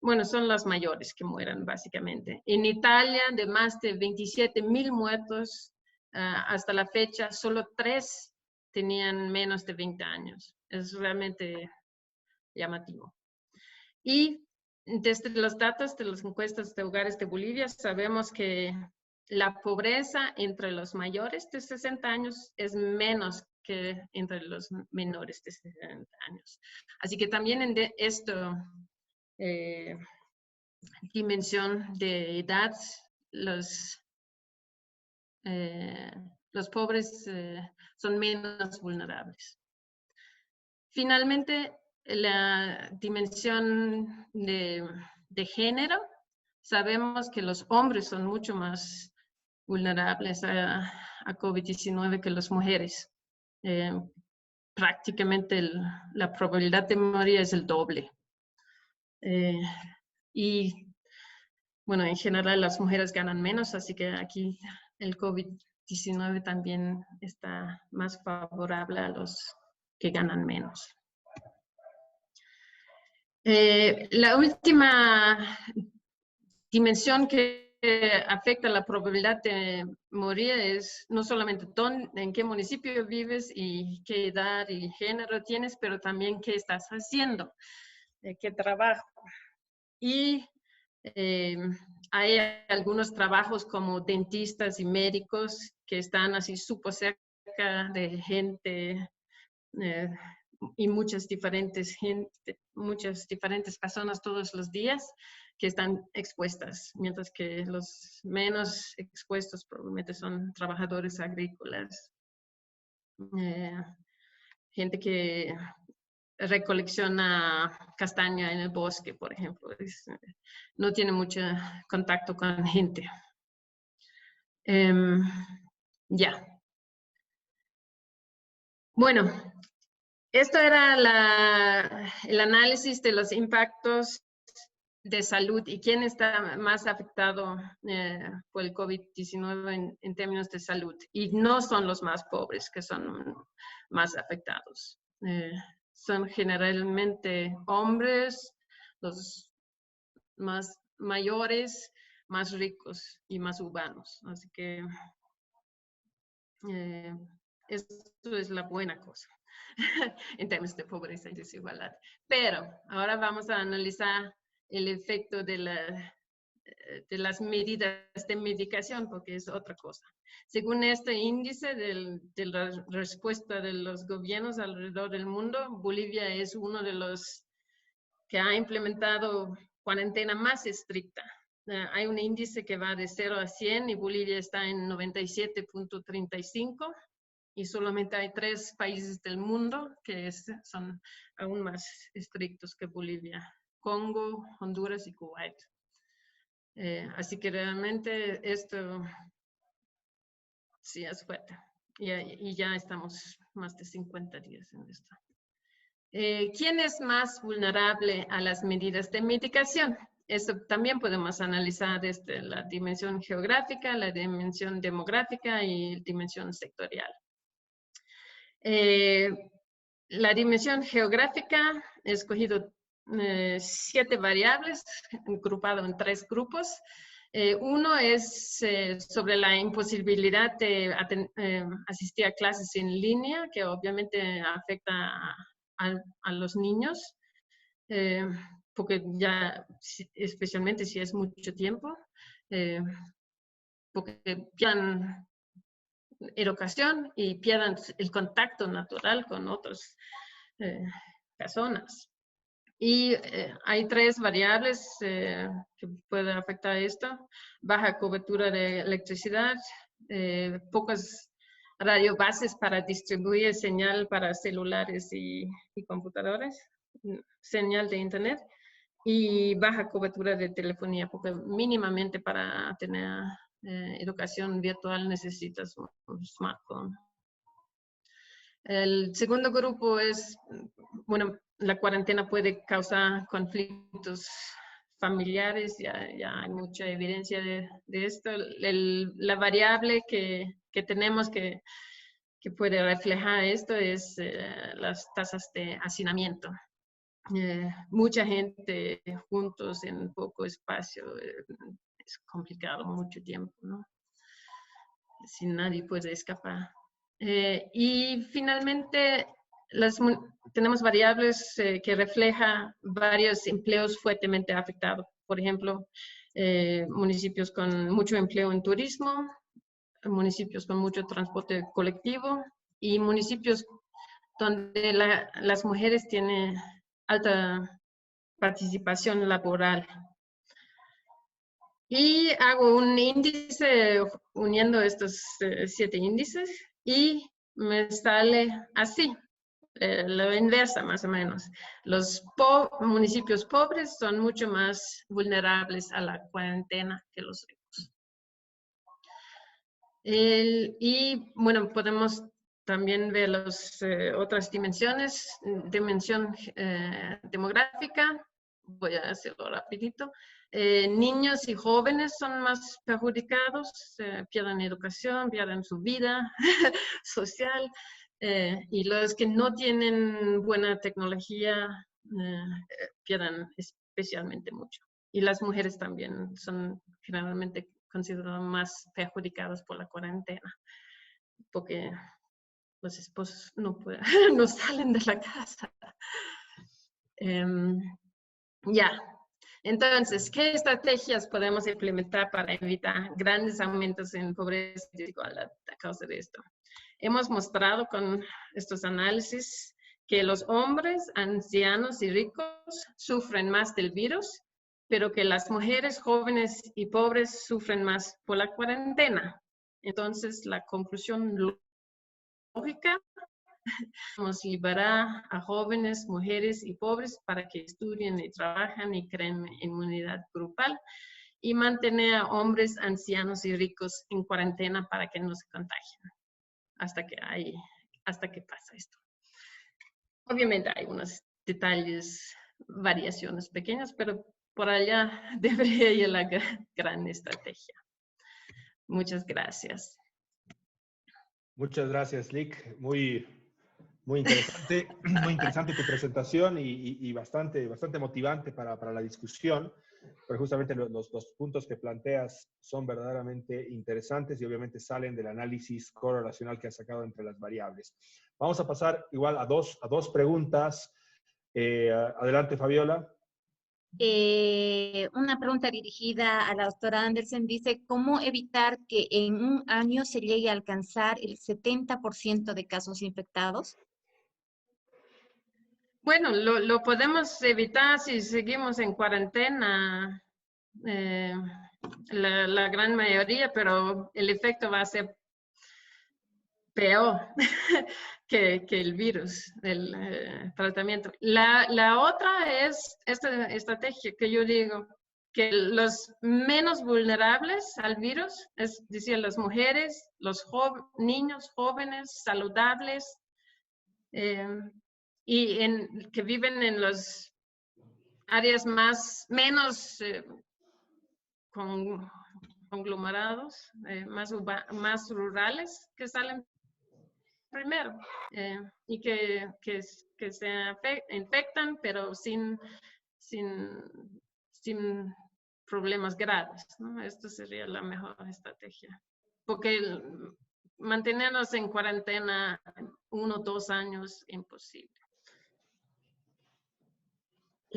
bueno, son los mayores que mueran básicamente. En Italia, de más de 27,000 muertos hasta la fecha, solo 3 tenían menos de 20 años. Es realmente llamativo. Y desde los datos de las encuestas de hogares de Bolivia, sabemos que la pobreza entre los mayores de 60 años es menos que entre los menores de 60 años. Así que también en esta dimensión de edad, los pobres son menos vulnerables. Finalmente, la dimensión de género, sabemos que los hombres son mucho más vulnerables a COVID-19 que las mujeres. Prácticamente la probabilidad de morir es el doble. Y bueno, en general las mujeres ganan menos, así que aquí el COVID-19 también está más favorable a los que ganan menos. La última dimensión que afecta la probabilidad de morir es no solamente en qué municipio vives y qué edad y género tienes, pero también qué estás haciendo, qué trabajo. Y hay algunos trabajos como dentistas y médicos que están así súper cerca de gente y muchas diferentes personas todos los días que están expuestas, mientras que los menos expuestos probablemente son trabajadores agrícolas, gente que recolecciona castaña en el bosque, por ejemplo. No tiene mucho contacto con gente. Ya. Bueno, esto era el análisis de los impactos de salud y quién está más afectado por el COVID-19 en términos de salud. Y no son los más pobres que son más afectados. Son generalmente hombres, los más mayores, más ricos y más urbanos. Así que esto es la buena cosa en términos de pobreza y desigualdad. Pero ahora vamos a analizar el efecto de las medidas de medicación, porque es otra cosa. Según este índice de la respuesta de los gobiernos alrededor del mundo, Bolivia es uno de los que ha implementado cuarentena más estricta. Hay un índice que va de 0 a 100 y Bolivia está en 97.35 y solamente hay 3 países del mundo que son aún más estrictos que Bolivia: Congo, Honduras y Kuwait. Así que realmente esto sí es fuerte. Y ya estamos más de 50 días en esto. ¿Quién es más vulnerable a las medidas de mitigación? Eso también podemos analizar desde la dimensión geográfica, la dimensión demográfica y la dimensión sectorial. La dimensión geográfica, he escogido 7 variables, agrupado en 3 grupos. Uno es sobre la imposibilidad de asistir a clases en línea, que obviamente afecta a los niños, porque ya, especialmente si es mucho tiempo, porque pierdan educación y pierdan el contacto natural con otras personas. Y hay 3 variables que pueden afectar esto: baja cobertura de electricidad, pocas radiobases para distribuir señal para celulares y computadores, señal de internet, y baja cobertura de telefonía, porque mínimamente para tener educación virtual necesitas un smartphone. El segundo grupo es, bueno, la cuarentena puede causar conflictos familiares, ya hay mucha evidencia de esto. La variable que tenemos que puede reflejar esto es las tasas de hacinamiento. Mucha gente juntos en poco espacio, es complicado mucho tiempo, ¿no? Si nadie puede escapar. Y finalmente, tenemos variables que reflejan varios empleos fuertemente afectados. Por ejemplo, municipios con mucho empleo en turismo, municipios con mucho transporte colectivo y municipios donde las mujeres tienen alta participación laboral. Y hago un índice uniendo estos 7 índices y me sale así, lo inversa más o menos. Los municipios pobres son mucho más vulnerables a la cuarentena que los ricos. Y bueno, podemos también ver las otras dimensiones. Dimensión demográfica, voy a hacerlo rapidito. Niños y jóvenes son más perjudicados, pierden educación, pierden su vida social, y los que no tienen buena tecnología pierden especialmente mucho. Y las mujeres también son generalmente consideradas más perjudicadas por la cuarentena, porque los esposos no salen de la casa. Ya. Entonces, ¿qué estrategias podemos implementar para evitar grandes aumentos en pobreza y desigualdad a causa de esto? Hemos mostrado con estos análisis que los hombres ancianos y ricos sufren más del virus, pero que las mujeres jóvenes y pobres sufren más por la cuarentena. Entonces, la conclusión lógica: vamos a liberar a jóvenes, mujeres y pobres para que estudien y trabajen y creen inmunidad grupal, y mantener a hombres, ancianos y ricos en cuarentena para que no se contagien hasta que pasa esto. Obviamente hay unos detalles, variaciones pequeñas, pero por allá debería ir la gran estrategia. Muchas gracias. Muchas gracias, Lic. Muy Muy interesante tu presentación y bastante motivante para la discusión, pero justamente los puntos que planteas son verdaderamente interesantes y obviamente salen del análisis correlacional que has sacado entre las variables. Vamos a pasar igual a dos preguntas. Adelante, Fabiola. Una pregunta dirigida a la doctora Andersen dice, ¿cómo evitar que en un año se llegue a alcanzar el 70% de casos infectados? Bueno, lo podemos evitar si seguimos en cuarentena, la gran mayoría, pero el efecto va a ser peor que el virus, el tratamiento. La otra es esta estrategia que yo digo, que los menos vulnerables al virus, es decir, las mujeres, los niños jóvenes, saludables, que viven en las áreas menos conglomerados, más rurales, que salen primero y que se infectan, pero sin problemas graves, ¿no? Esto sería la mejor estrategia. Porque mantenernos en cuarentena 1 o 2 años, imposible.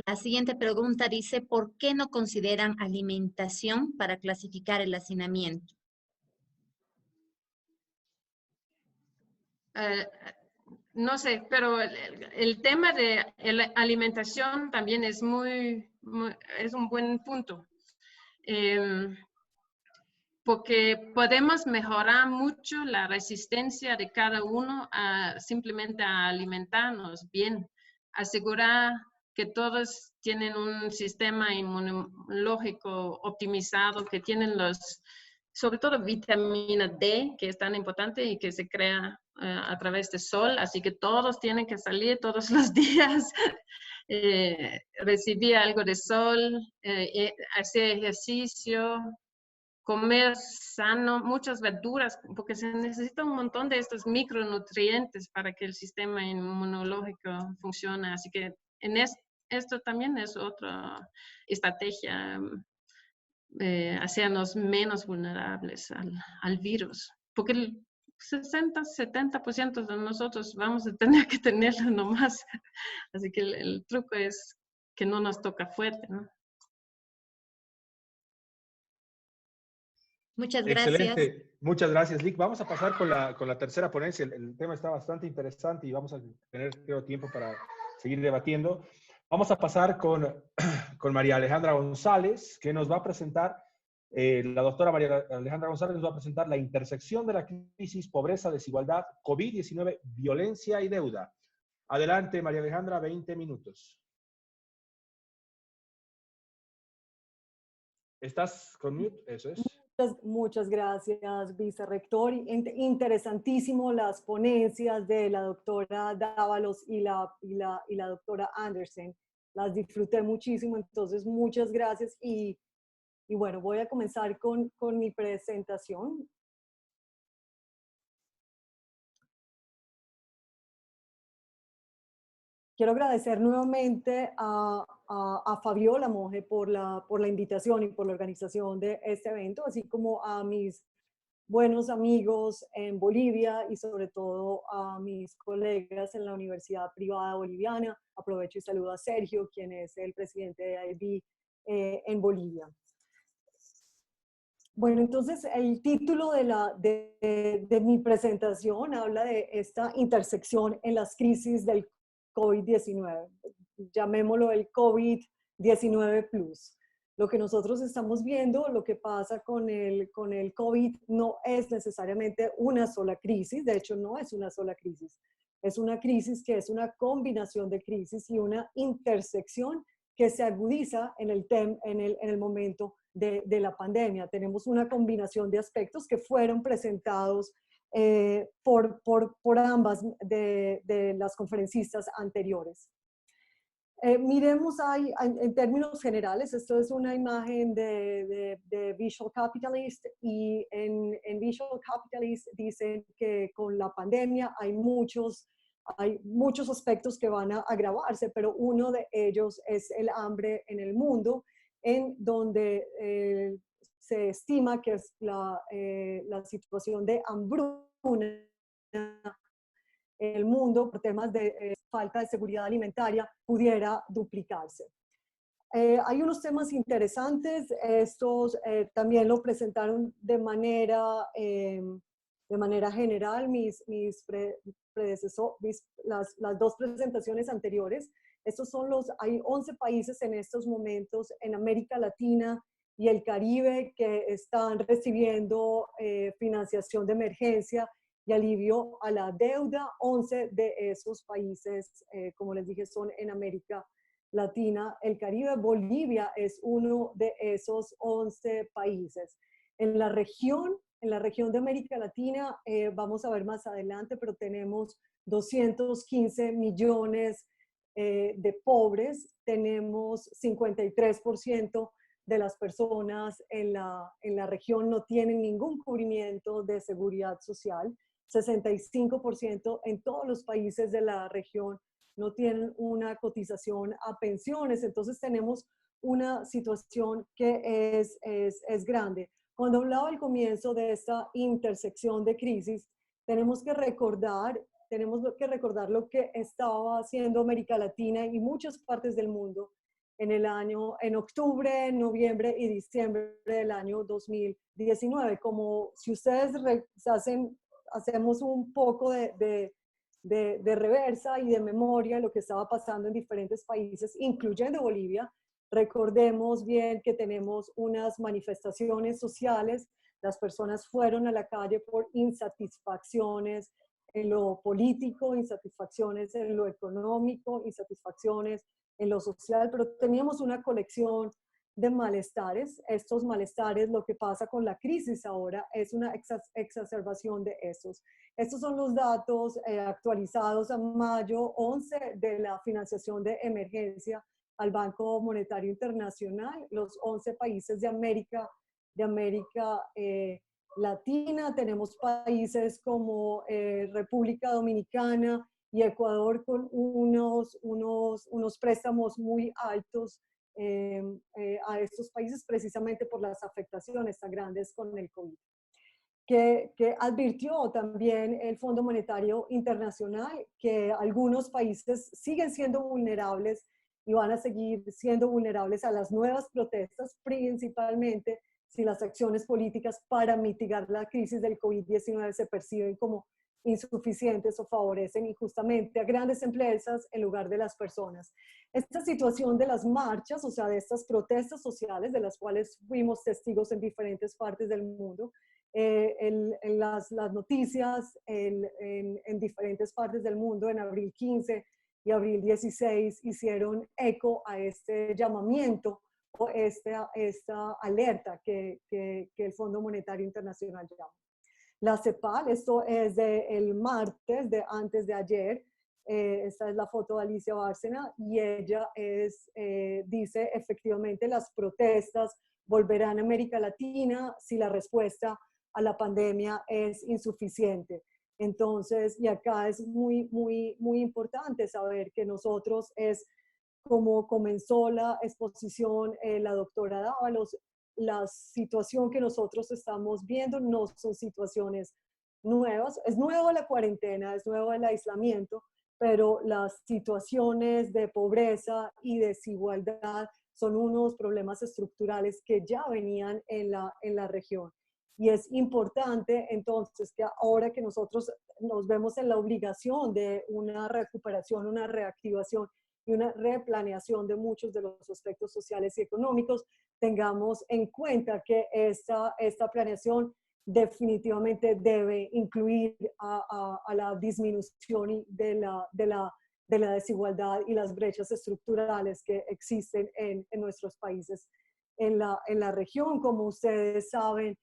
La siguiente pregunta dice, ¿por qué no consideran alimentación para clasificar el hacinamiento? No sé, pero el tema de la alimentación también es es un buen punto. Porque podemos mejorar mucho la resistencia de cada uno simplemente a alimentarnos bien, asegurar que todos tienen un sistema inmunológico optimizado, que tienen sobre todo vitamina D, que es tan importante y que se crea a través del sol, así que todos tienen que salir todos los días, recibir algo de sol, hacer ejercicio, comer sano, muchas verduras, porque se necesita un montón de estos micronutrientes para que el sistema inmunológico funcione. Así que esto también es otra estrategia, hacernos menos vulnerables al virus, porque el 60-70% de nosotros vamos a tener que tenerlo nomás. Así que el truco es que no nos toca fuerte, ¿no? Muchas gracias. Excelente. Muchas gracias, Lick. Vamos a pasar con la tercera ponencia. El tema está bastante interesante y vamos a tener, creo, tiempo para seguir debatiendo. Vamos a pasar con María Alejandra González, que nos va a presentar, la doctora María Alejandra González nos va a presentar la intersección de la crisis, pobreza, desigualdad, COVID-19, violencia y deuda. Adelante, María Alejandra, 20 minutos. ¿Estás con mute? Eso es. Muchas gracias, vicerrector. Interesantísimo las ponencias de la doctora Dávalos y la doctora Andersen. Las disfruté muchísimo, entonces muchas gracias. Y bueno, voy a comenzar con mi presentación. Quiero agradecer nuevamente a Fabiola Monge por la invitación y por la organización de este evento, así como a mis buenos amigos en Bolivia y sobre todo a mis colegas en la Universidad Privada Boliviana. Aprovecho y saludo a Sergio, quien es el presidente de IB en Bolivia. Bueno, entonces el título de mi presentación habla de esta intersección en las crisis del COVID-19, llamémoslo el COVID-19 Plus. Lo que nosotros estamos viendo, lo que pasa con el COVID no es necesariamente una sola crisis, de hecho no es una sola crisis, es una crisis que es una combinación de crisis y una intersección que se agudiza en el momento de la pandemia. Tenemos una combinación de aspectos que fueron presentados por ambas de las conferencistas anteriores. Miremos en términos generales, esto es una imagen de Visual Capitalist y en Visual Capitalist dicen que con la pandemia hay muchos hay muchos aspectos que van a agravarse, pero uno de ellos es el hambre en el mundo, en donde se estima que es la situación de hambruna en el mundo por temas de falta de seguridad alimentaria pudiera duplicarse. Hay unos temas interesantes, estos también lo presentaron de manera general mis predecesores, las dos presentaciones anteriores. Hay 11 países en estos momentos en América Latina y el Caribe que están recibiendo financiación de emergencia y alivio a la deuda. 11 de esos países, como les dije, son en América Latina, el Caribe. Bolivia es uno de esos 11 países. En la región de América Latina, vamos a ver más adelante, pero tenemos 215 millones de pobres, tenemos 53% de las personas en la región no tienen ningún cubrimiento de seguridad social, 65% en todos los países de la región no tienen una cotización a pensiones. Entonces tenemos una situación que es grande. Cuando hablaba al comienzo de esta intersección de crisis, tenemos que recordar lo que estaba haciendo América Latina y muchas partes del mundo en octubre, noviembre y diciembre del año 2019. Como si ustedes hacemos un poco de reversa y de memoria lo que estaba pasando en diferentes países, incluyendo Bolivia. Recordemos bien que tenemos unas manifestaciones sociales, las personas fueron a la calle por insatisfacciones en lo político, insatisfacciones en lo económico, insatisfacciones en lo social, pero teníamos una colección de malestares. Estos malestares, lo que pasa con la crisis ahora es una exacerbación de esos. Estos son los datos actualizados a mayo 11 de la financiación de emergencia al Banco Monetario Internacional, los 11 países de América Latina. Tenemos países como República Dominicana y Ecuador con unos préstamos muy altos a estos países precisamente por las afectaciones tan grandes con el COVID. Que advirtió también el Fondo Monetario Internacional que algunos países siguen siendo vulnerables y van a seguir siendo vulnerables a las nuevas protestas, principalmente si las acciones políticas para mitigar la crisis del COVID-19 se perciben como insuficientes o favorecen injustamente a grandes empresas en lugar de las personas. Esta situación de las marchas, o sea, de estas protestas sociales de las cuales fuimos testigos en diferentes partes del mundo, en las noticias en diferentes partes del mundo en abril 15 y abril 16 hicieron eco a este llamamiento o esta alerta que el Fondo Monetario Internacional llama. La CEPAL, esto es del martes, antes de ayer, esta es la foto de Alicia Bárcena y ella dice efectivamente las protestas volverán a América Latina si la respuesta a la pandemia es insuficiente. Entonces, y acá es muy, muy, muy importante saber que nosotros como comenzó la exposición la doctora Dávalos, la situación que nosotros estamos viendo no son situaciones nuevas. Es nueva la cuarentena, es nuevo el aislamiento, pero las situaciones de pobreza y desigualdad son unos problemas estructurales que ya venían en la región. Y es importante entonces que ahora que nosotros nos vemos en la obligación de una recuperación, una reactivación y una replaneación de muchos de los aspectos sociales y económicos, tengamos en cuenta que esta planeación definitivamente debe incluir a la disminución de la desigualdad y las brechas estructurales que existen en nuestros países en la región. Como ustedes saben,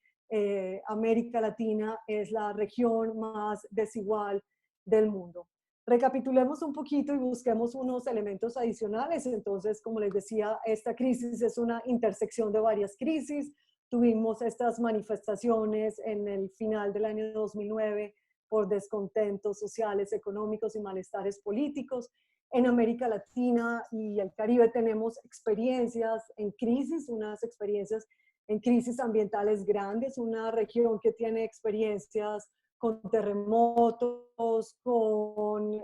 América Latina es la región más desigual del mundo. Recapitulemos un poquito y busquemos unos elementos adicionales. Entonces, como les decía, esta crisis es una intersección de varias crisis. Tuvimos estas manifestaciones en el final del año 2009 por descontentos sociales, económicos y malestares políticos. En América Latina y el Caribe tenemos experiencias en crisis, unas experiencias en crisis ambientales grandes, una región que tiene experiencias con terremotos, con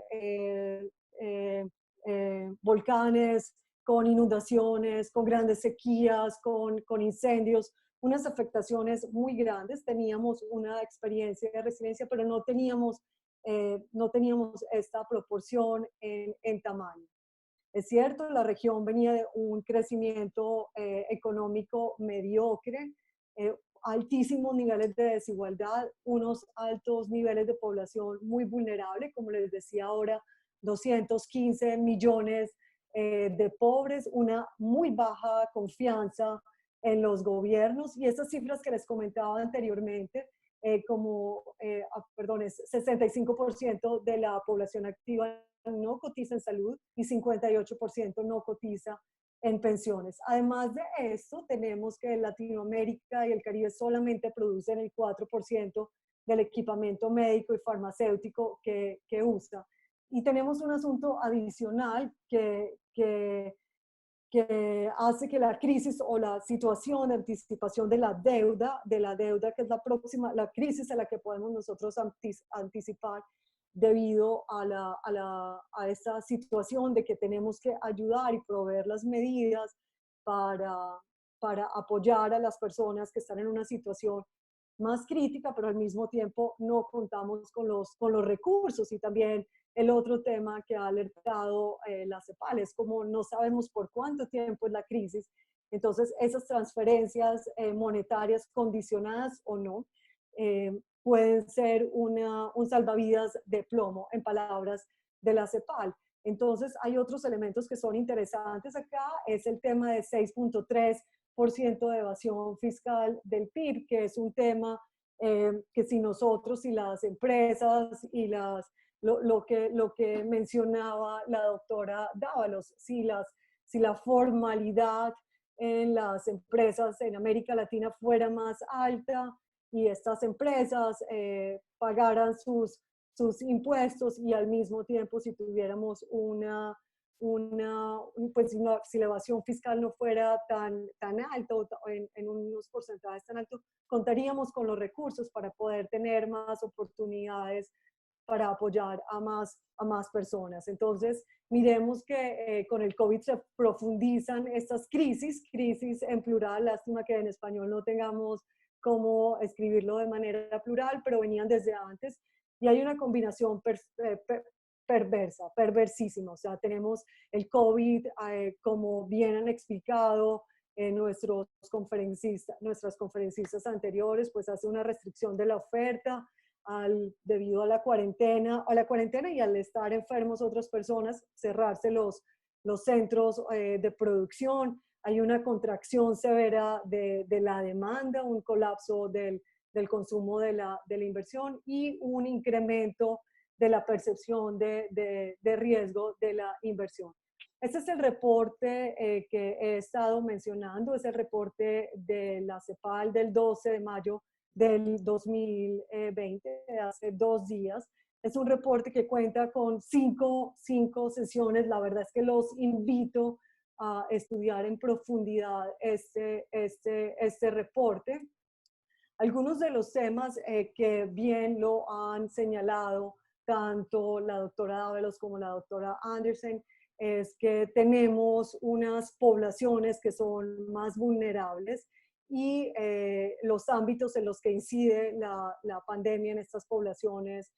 volcanes, con inundaciones, con grandes sequías, con incendios, unas afectaciones muy grandes. Teníamos una experiencia de resiliencia, pero no teníamos esta proporción en tamaño. Es cierto, la región venía de un crecimiento económico mediocre, altísimos niveles de desigualdad, unos altos niveles de población muy vulnerable, como les decía ahora, 215 millones de pobres, una muy baja confianza en los gobiernos, y esas cifras que les comentaba anteriormente, es 65% de la población activa no cotiza en salud y 58% no cotiza en pensiones. Además de esto, tenemos que Latinoamérica y el Caribe solamente producen el 4% del equipamiento médico y farmacéutico que usa. Y tenemos un asunto adicional que hace que la crisis o la situación de anticipación de la deuda que es la crisis a la que podemos nosotros anticipar debido a esta situación de que tenemos que ayudar y proveer las medidas para apoyar a las personas que están en una situación más crítica, pero al mismo tiempo no contamos con los recursos. Y también el otro tema que ha alertado la CEPAL es como no sabemos por cuánto tiempo es la crisis, entonces esas transferencias monetarias condicionadas o no pueden ser un salvavidas de plomo, en palabras de la CEPAL. Entonces hay otros elementos que son interesantes acá, es el tema de 6.3% de evasión fiscal del PIB, que es un tema que si nosotros y las empresas y lo que mencionaba la doctora Dávalos, si la formalidad en las empresas en América Latina fuera más alta y estas empresas pagaran sus impuestos, y al mismo tiempo si tuviéramos si la evasión fiscal no fuera tan alta o en unos porcentajes tan altos, contaríamos con los recursos para poder tener más oportunidades para apoyar a más personas. Entonces, miremos que con el COVID se profundizan estas crisis en plural. Lástima que en español no tengamos cómo escribirlo de manera plural, pero venían desde antes. Y hay una combinación perversísima. O sea, tenemos el COVID, como bien han explicado nuestras conferencistas anteriores, pues hace una restricción de la oferta debido a la cuarentena y al estar enfermos otras personas, cerrarse los centros de producción. Hay una contracción severa de la demanda, un colapso del consumo de la inversión y un incremento de la percepción de riesgo de la inversión. Este es el reporte que he estado mencionando, es el reporte de la CEPAL del 12 de mayo del 2020, de hace 2 días. Es un reporte que cuenta con 5 sesiones. La verdad es que los invito a estudiar en profundidad este reporte. Algunos de los temas que bien lo han señalado tanto la doctora Dávalos como la doctora Andersen es que tenemos unas poblaciones que son más vulnerables y los ámbitos en los que incide la pandemia en estas poblaciones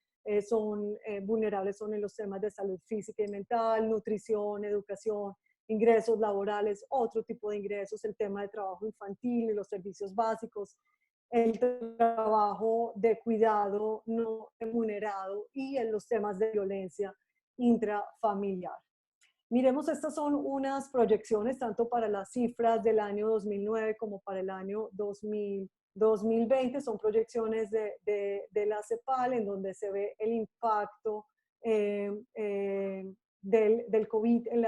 son vulnerables, son en los temas de salud física y mental, nutrición, educación, ingresos laborales, otro tipo de ingresos, el tema de trabajo infantil y los servicios básicos, el trabajo de cuidado no remunerado y en los temas de violencia intrafamiliar. Miremos, estas son unas proyecciones tanto para las cifras del año 2009 como para el año 2020. Son proyecciones de la CEPAL en donde se ve el impacto del COVID en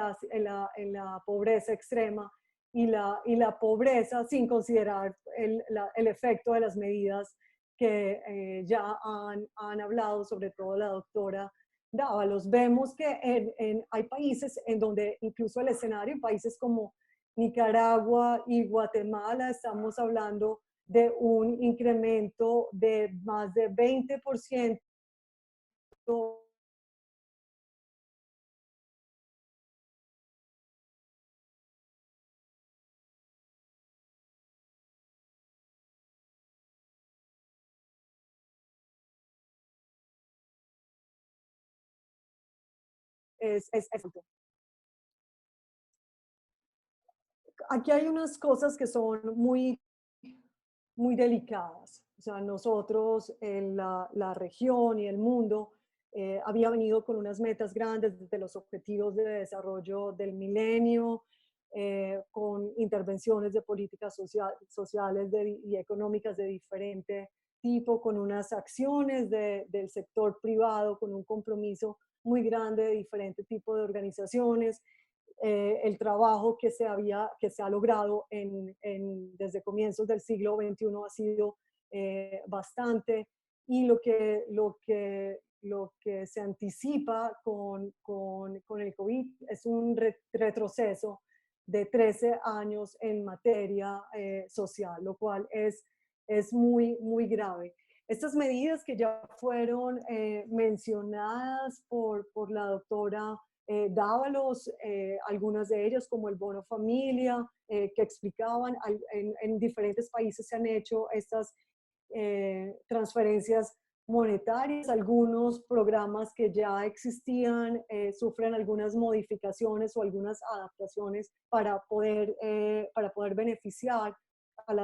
la pobreza extrema y la pobreza sin considerar el efecto de las medidas que ya han hablado, sobre todo la doctora Dávalos. Vemos que hay países en donde incluso el escenario, en países como Nicaragua y Guatemala, estamos hablando de un incremento de más de 20% es alto. Aquí hay unas cosas que son muy delicadas. O sea, nosotros, en la región y el mundo, había venido con unas metas grandes desde los objetivos de desarrollo del milenio, con intervenciones de políticas sociales y económicas de diferente tipo, con unas acciones del sector privado, con un compromiso muy grande de diferente tipo de organizaciones. El trabajo que se ha logrado desde comienzos del siglo XXI ha sido bastante, y lo que se anticipa con el COVID es un retroceso de 13 años en materia social, lo cual es muy grave. Estas medidas que ya fueron mencionadas por la doctora Dávalos, algunas de ellas como el bono familia, que explicaban, en diferentes países se han hecho estas transferencias monetarias. Algunos programas que ya existían sufren algunas modificaciones o algunas adaptaciones para poder beneficiar a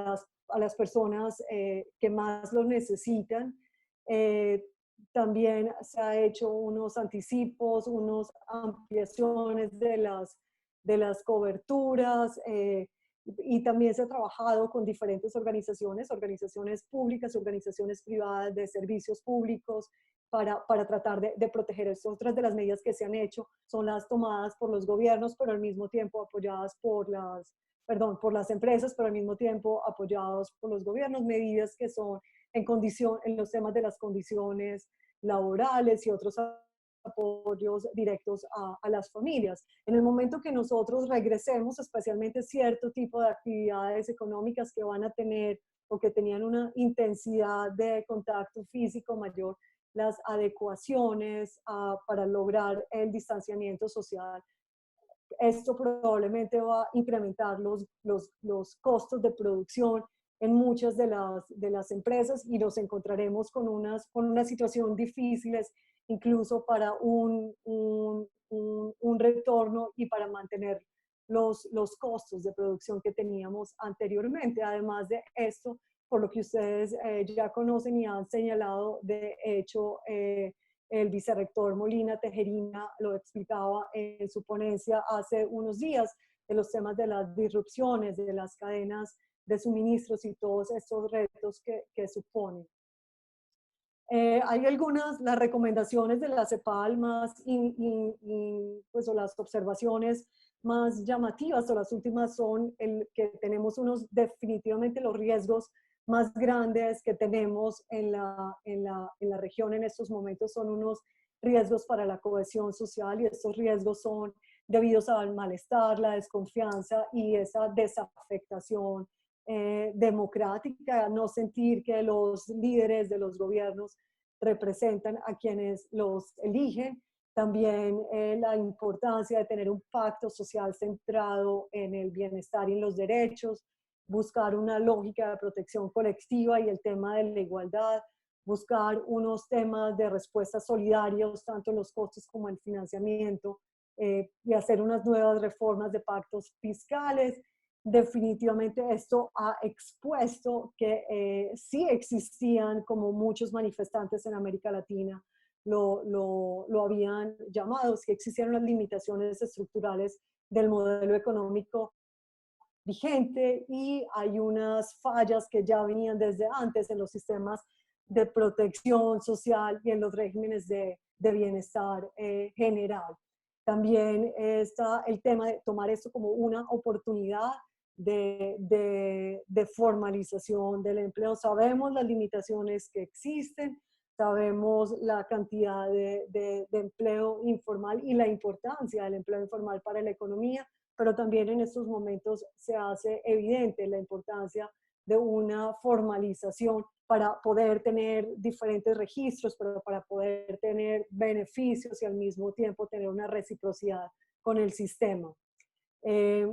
las personas que más lo necesitan. También se ha hecho unos anticipos, unas ampliaciones de las coberturas, y también se ha trabajado con diferentes organizaciones públicas, organizaciones privadas de servicios públicos, para tratar de proteger esto. Otras de las medidas que se han hecho son las tomadas por los gobiernos, pero al mismo tiempo apoyadas por las empresas, pero al mismo tiempo apoyados por los gobiernos, medidas que son en los temas de las condiciones laborales y otros apoyos directos a las familias. En el momento que nosotros regresemos, especialmente cierto tipo de actividades económicas que van a tener o que tenían una intensidad de contacto físico mayor, las adecuaciones para lograr el distanciamiento social, esto probablemente va a incrementar los costos de producción en muchas de las empresas, y nos encontraremos con una situación difíciles incluso para un retorno y para mantener los costos de producción que teníamos anteriormente. Además de esto, por lo que ustedes ya conocen y han señalado, de hecho, el vicerrector Molina Tejerina lo explicaba en su ponencia hace unos días, de los temas de las disrupciones, de las cadenas de suministros y todos estos retos que suponen. Hay las recomendaciones de la CEPAL pues, o las observaciones más llamativas, o las últimas, son que tenemos definitivamente los riesgos más grandes que tenemos en la región en estos momentos son unos riesgos para la cohesión social, y estos riesgos son debidos al malestar, la desconfianza y esa desafectación democrática, no sentir que los líderes de los gobiernos representan a quienes los eligen. También la importancia de tener un pacto social centrado en el bienestar y en los derechos, buscar una lógica de protección colectiva y el tema de la igualdad, buscar unos temas de respuestas solidarios, tanto en los costos como en el financiamiento, y hacer unas nuevas reformas de pactos fiscales. Definitivamente esto ha expuesto que sí existían, como muchos manifestantes en América Latina lo habían llamado, que existían las limitaciones estructurales del modelo económico vigente, y hay unas fallas que ya venían desde antes en los sistemas de protección social y en los regímenes de bienestar general. También está el tema de tomar esto como una oportunidad de formalización del empleo. Sabemos las limitaciones que existen, sabemos la cantidad de empleo informal y la importancia del empleo informal para la economía, pero también en estos momentos se hace evidente la importancia de una formalización para poder tener diferentes registros, pero para poder tener beneficios y al mismo tiempo tener una reciprocidad con el sistema.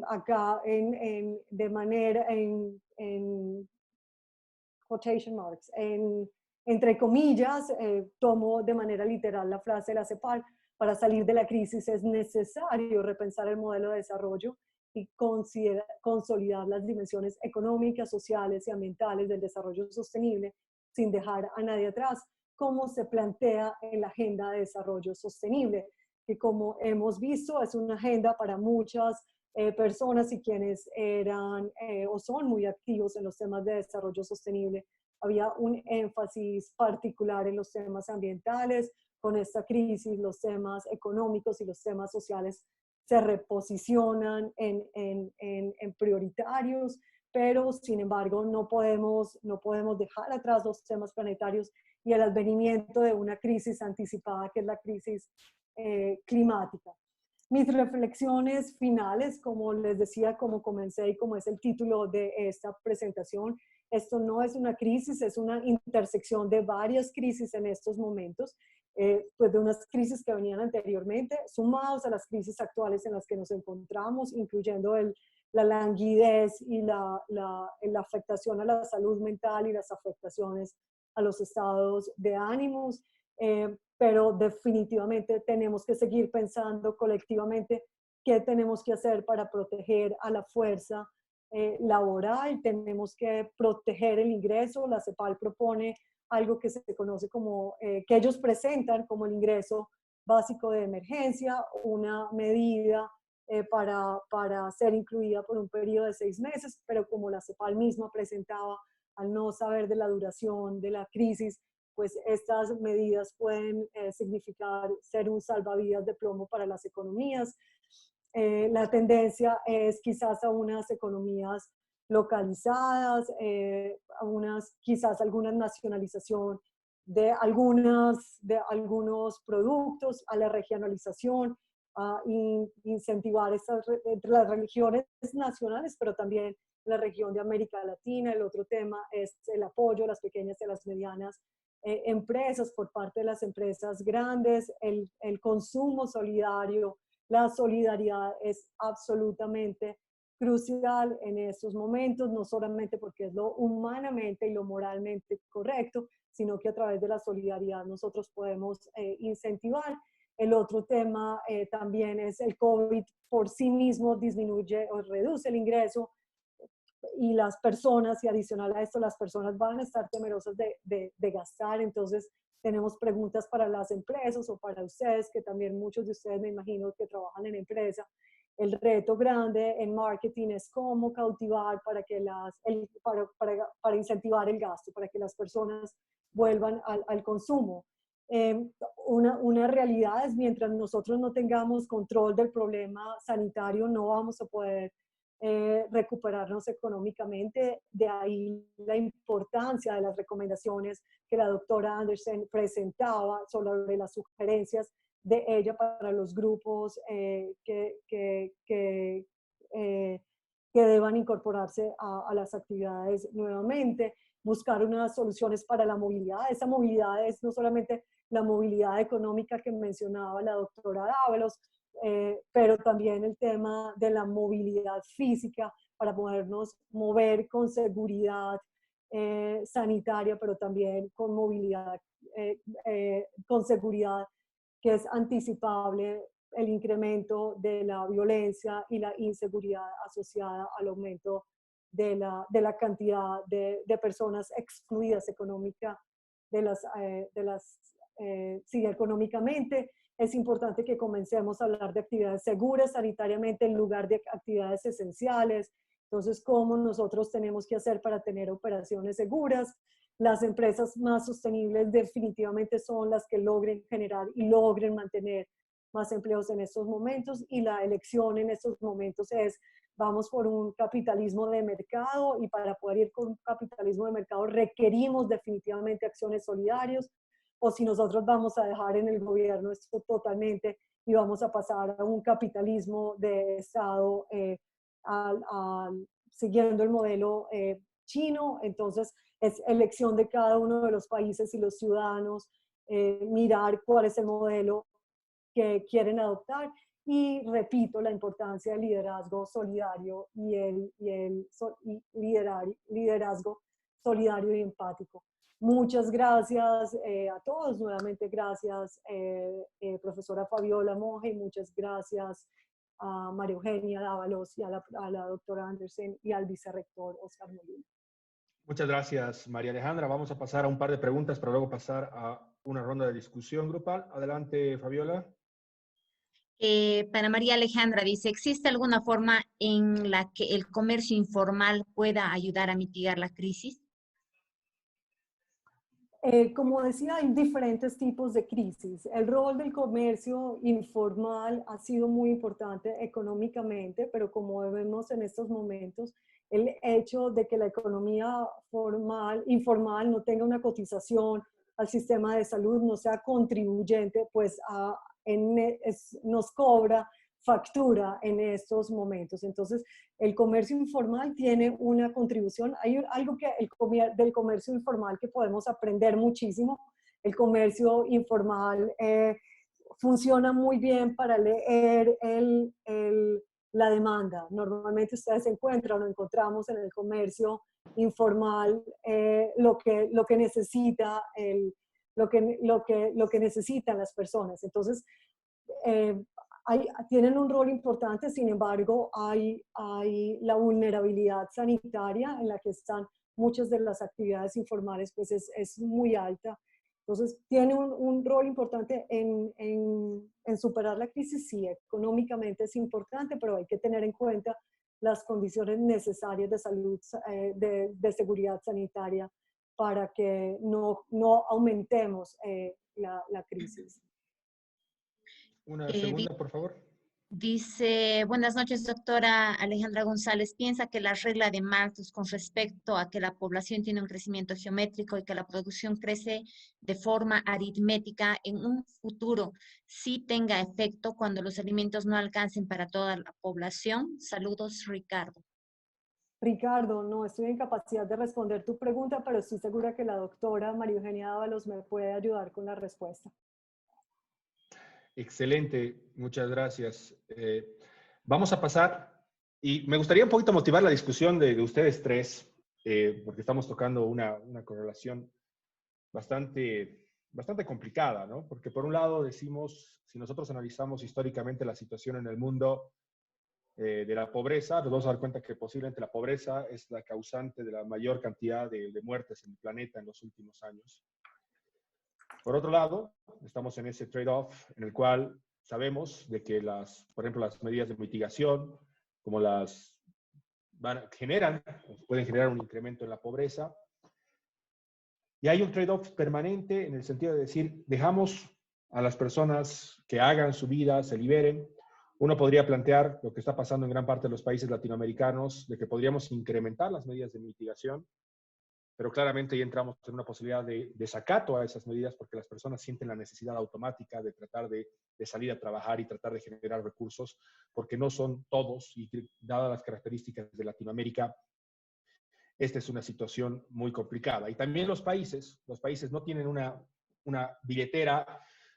Acá de manera en quotation marks, entre comillas, tomo de manera literal la frase de la CEPAL: para salir de la crisis es necesario repensar el modelo de desarrollo y consolidar las dimensiones económicas, sociales y ambientales del desarrollo sostenible sin dejar a nadie atrás, como se plantea en la Agenda de Desarrollo Sostenible, que como hemos visto es una agenda para muchas personas y quienes eran o son muy activos en los temas de desarrollo sostenible. Había un énfasis particular en los temas ambientales. Con esta crisis, los temas económicos y los temas sociales se reposicionan en prioritarios, pero sin embargo no podemos dejar atrás los temas planetarios y el advenimiento de una crisis anticipada, que es la crisis climática. Mis reflexiones finales, como les decía, como comencé y como es el título de esta presentación, esto no es una crisis, es una intersección de varias crisis en estos momentos, pues de unas crisis que venían anteriormente, sumados a las crisis actuales en las que nos encontramos, incluyendo la languidez y la afectación a la salud mental y las afectaciones a los estados de ánimos. Pero definitivamente tenemos que seguir pensando colectivamente qué tenemos que hacer para proteger a la fuerza laboral. Tenemos que proteger el ingreso. La CEPAL propone algo que se conoce como, que ellos presentan como el ingreso básico de emergencia, una medida para ser incluida por un periodo de 6 meses, pero como la CEPAL misma presentaba, al no saber de la duración de la crisis, pues estas medidas pueden significar ser un salvavidas de plomo para las economías. La tendencia es quizás a unas economías localizadas, quizás alguna nacionalización de algunos productos, a la regionalización, a incentivar entre las regiones nacionales, pero también la región de América Latina. El otro tema es el apoyo a las pequeñas y a las medianas empresas por parte de las empresas grandes, el consumo solidario. La solidaridad es absolutamente crucial en estos momentos, no solamente porque es lo humanamente y lo moralmente correcto, sino que a través de la solidaridad nosotros podemos incentivar. El otro tema también es el COVID por sí mismo disminuye o reduce el ingreso, y las personas, y adicional a esto, las personas van a estar temerosas de gastar. Entonces tenemos preguntas para las empresas o para ustedes, que también muchos de ustedes me imagino que trabajan en empresa. El reto grande en marketing es cómo cautivar para incentivar el gasto, para que las personas vuelvan al consumo. Una realidad es, mientras nosotros no tengamos control del problema sanitario, no vamos a poder recuperarnos económicamente. De ahí la importancia de las recomendaciones que la doctora Andersen presentaba sobre las sugerencias de ella para los grupos que deban incorporarse a las actividades nuevamente, buscar unas soluciones para la movilidad. Esa movilidad es no solamente la movilidad económica que mencionaba la doctora Dávalos, pero también el tema de la movilidad física para podernos mover con seguridad sanitaria, pero también con movilidad, con seguridad que es anticipable el incremento de la violencia y la inseguridad asociada al aumento de la cantidad de personas excluidas económicamente. Es importante que comencemos a hablar de actividades seguras sanitariamente en lugar de actividades esenciales. Entonces, ¿cómo nosotros tenemos que hacer para tener operaciones seguras? Las empresas más sostenibles definitivamente son las que logren generar y logren mantener más empleos en estos momentos, y la elección en estos momentos es vamos por un capitalismo de mercado y para poder ir con un capitalismo de mercado requerimos definitivamente acciones solidarias, o si nosotros vamos a dejar en el gobierno esto totalmente y vamos a pasar a un capitalismo de Estado siguiendo el modelo chino. Entonces es elección de cada uno de los países y los ciudadanos mirar cuál es el modelo que quieren adoptar. Y repito, la importancia del liderazgo solidario y liderazgo solidario y empático. Muchas gracias a todos. Nuevamente gracias, profesora Fabiola Monge, y muchas gracias a María Eugenia Dávalos y a la doctora Andersen y al vicerrector Oscar Molina. Muchas gracias, María Alejandra. Vamos a pasar a un par de preguntas para luego pasar a una ronda de discusión grupal. Adelante, Fabiola. Para María Alejandra dice, ¿existe alguna forma en la que el comercio informal pueda ayudar a mitigar la crisis? Como decía, hay diferentes tipos de crisis. El rol del comercio informal ha sido muy importante económicamente, pero como vemos en estos momentos, el hecho de que la economía informal no tenga una cotización al sistema de salud, no sea contribuyente, pues nos cobra factura en estos momentos. Entonces, el comercio informal tiene una contribución. Hay algo del comercio informal que podemos aprender muchísimo. El comercio informal funciona muy bien para leer la demanda. Normalmente ustedes encuentran o encontramos en el comercio informal lo que necesita lo que necesitan las personas. Entonces, tienen un rol importante. Sin embargo, hay la vulnerabilidad sanitaria en la que están muchas de las actividades informales, pues es muy alta. Entonces, tiene un rol importante en superar la crisis. Sí, económicamente es importante, pero hay que tener en cuenta las condiciones necesarias de salud, de seguridad sanitaria, para que no aumentemos la crisis. Una segunda, por favor. Dice, buenas noches, doctora Alejandra González. ¿Piensa que la regla de Malthus con respecto a que la población tiene un crecimiento geométrico y que la producción crece de forma aritmética en un futuro sí tenga efecto cuando los alimentos no alcancen para toda la población? Saludos, Ricardo. Ricardo, no estoy en capacidad de responder tu pregunta, pero estoy segura que la doctora María Eugenia Dávalos me puede ayudar con la respuesta. Excelente, muchas gracias. Vamos a pasar, y me gustaría un poquito motivar la discusión de ustedes tres, porque estamos tocando una correlación bastante complicada, ¿no? Porque por un lado decimos, si nosotros analizamos históricamente la situación en el mundo de la pobreza, nos vamos a dar cuenta que posiblemente la pobreza es la causante de la mayor cantidad de muertes en el planeta en los últimos años. Por otro lado, estamos en ese trade-off en el cual sabemos de que por ejemplo, las medidas de mitigación, como pueden generar un incremento en la pobreza. Y hay un trade-off permanente en el sentido de decir, dejamos a las personas que hagan su vida, se liberen. Uno podría plantear lo que está pasando en gran parte de los países latinoamericanos, de que podríamos incrementar las medidas de mitigación, pero claramente ya entramos en una posibilidad de desacato a esas medidas porque las personas sienten la necesidad automática de tratar de salir a trabajar y tratar de generar recursos, porque no son todos, y dadas las características de Latinoamérica, esta es una situación muy complicada. Y también los países no tienen una billetera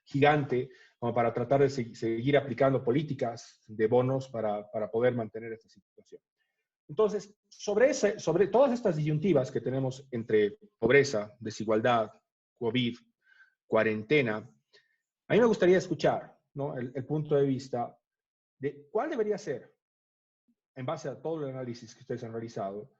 gigante como para tratar de seguir aplicando políticas de bonos para poder mantener esta situación. Entonces, sobre todas estas disyuntivas que tenemos entre pobreza, desigualdad, COVID, cuarentena, a mí me gustaría escuchar, ¿no?, el punto de vista de cuál debería ser, en base a todo el análisis que ustedes han realizado,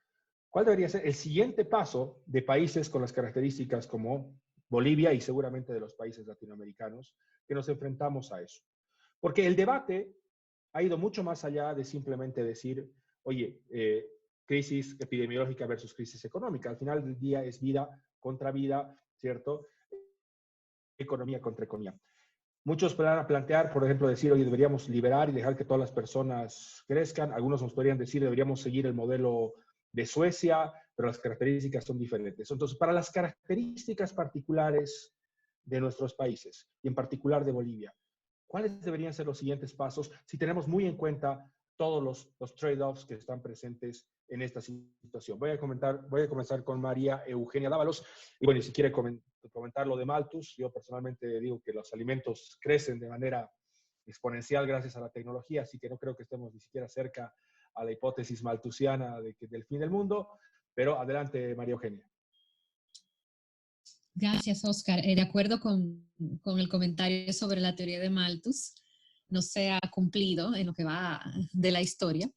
cuál debería ser el siguiente paso de países con las características como Bolivia y seguramente de los países latinoamericanos que nos enfrentamos a eso. Porque el debate ha ido mucho más allá de simplemente decir, oye, crisis epidemiológica versus crisis económica. Al final del día es vida contra vida, ¿cierto? Economía contra economía. Muchos van a plantear, por ejemplo, decir, oye, deberíamos liberar y dejar que todas las personas crezcan. Algunos nos podrían decir, deberíamos seguir el modelo de Suecia, pero las características son diferentes. Entonces, para las características particulares de nuestros países, y en particular de Bolivia, ¿cuáles deberían ser los siguientes pasos si tenemos muy en cuenta todos los trade-offs que están presentes en esta situación? Voy a comenzar con María Eugenia Dávalos. Y bueno, si quiere comentar lo de Malthus, yo personalmente digo que los alimentos crecen de manera exponencial gracias a la tecnología, así que no creo que estemos ni siquiera cerca a la hipótesis malthusiana del fin del mundo. Pero adelante, María Eugenia. Gracias, Oscar. De acuerdo con el comentario sobre la teoría de Malthus, no se ha cumplido en lo que va de la historia.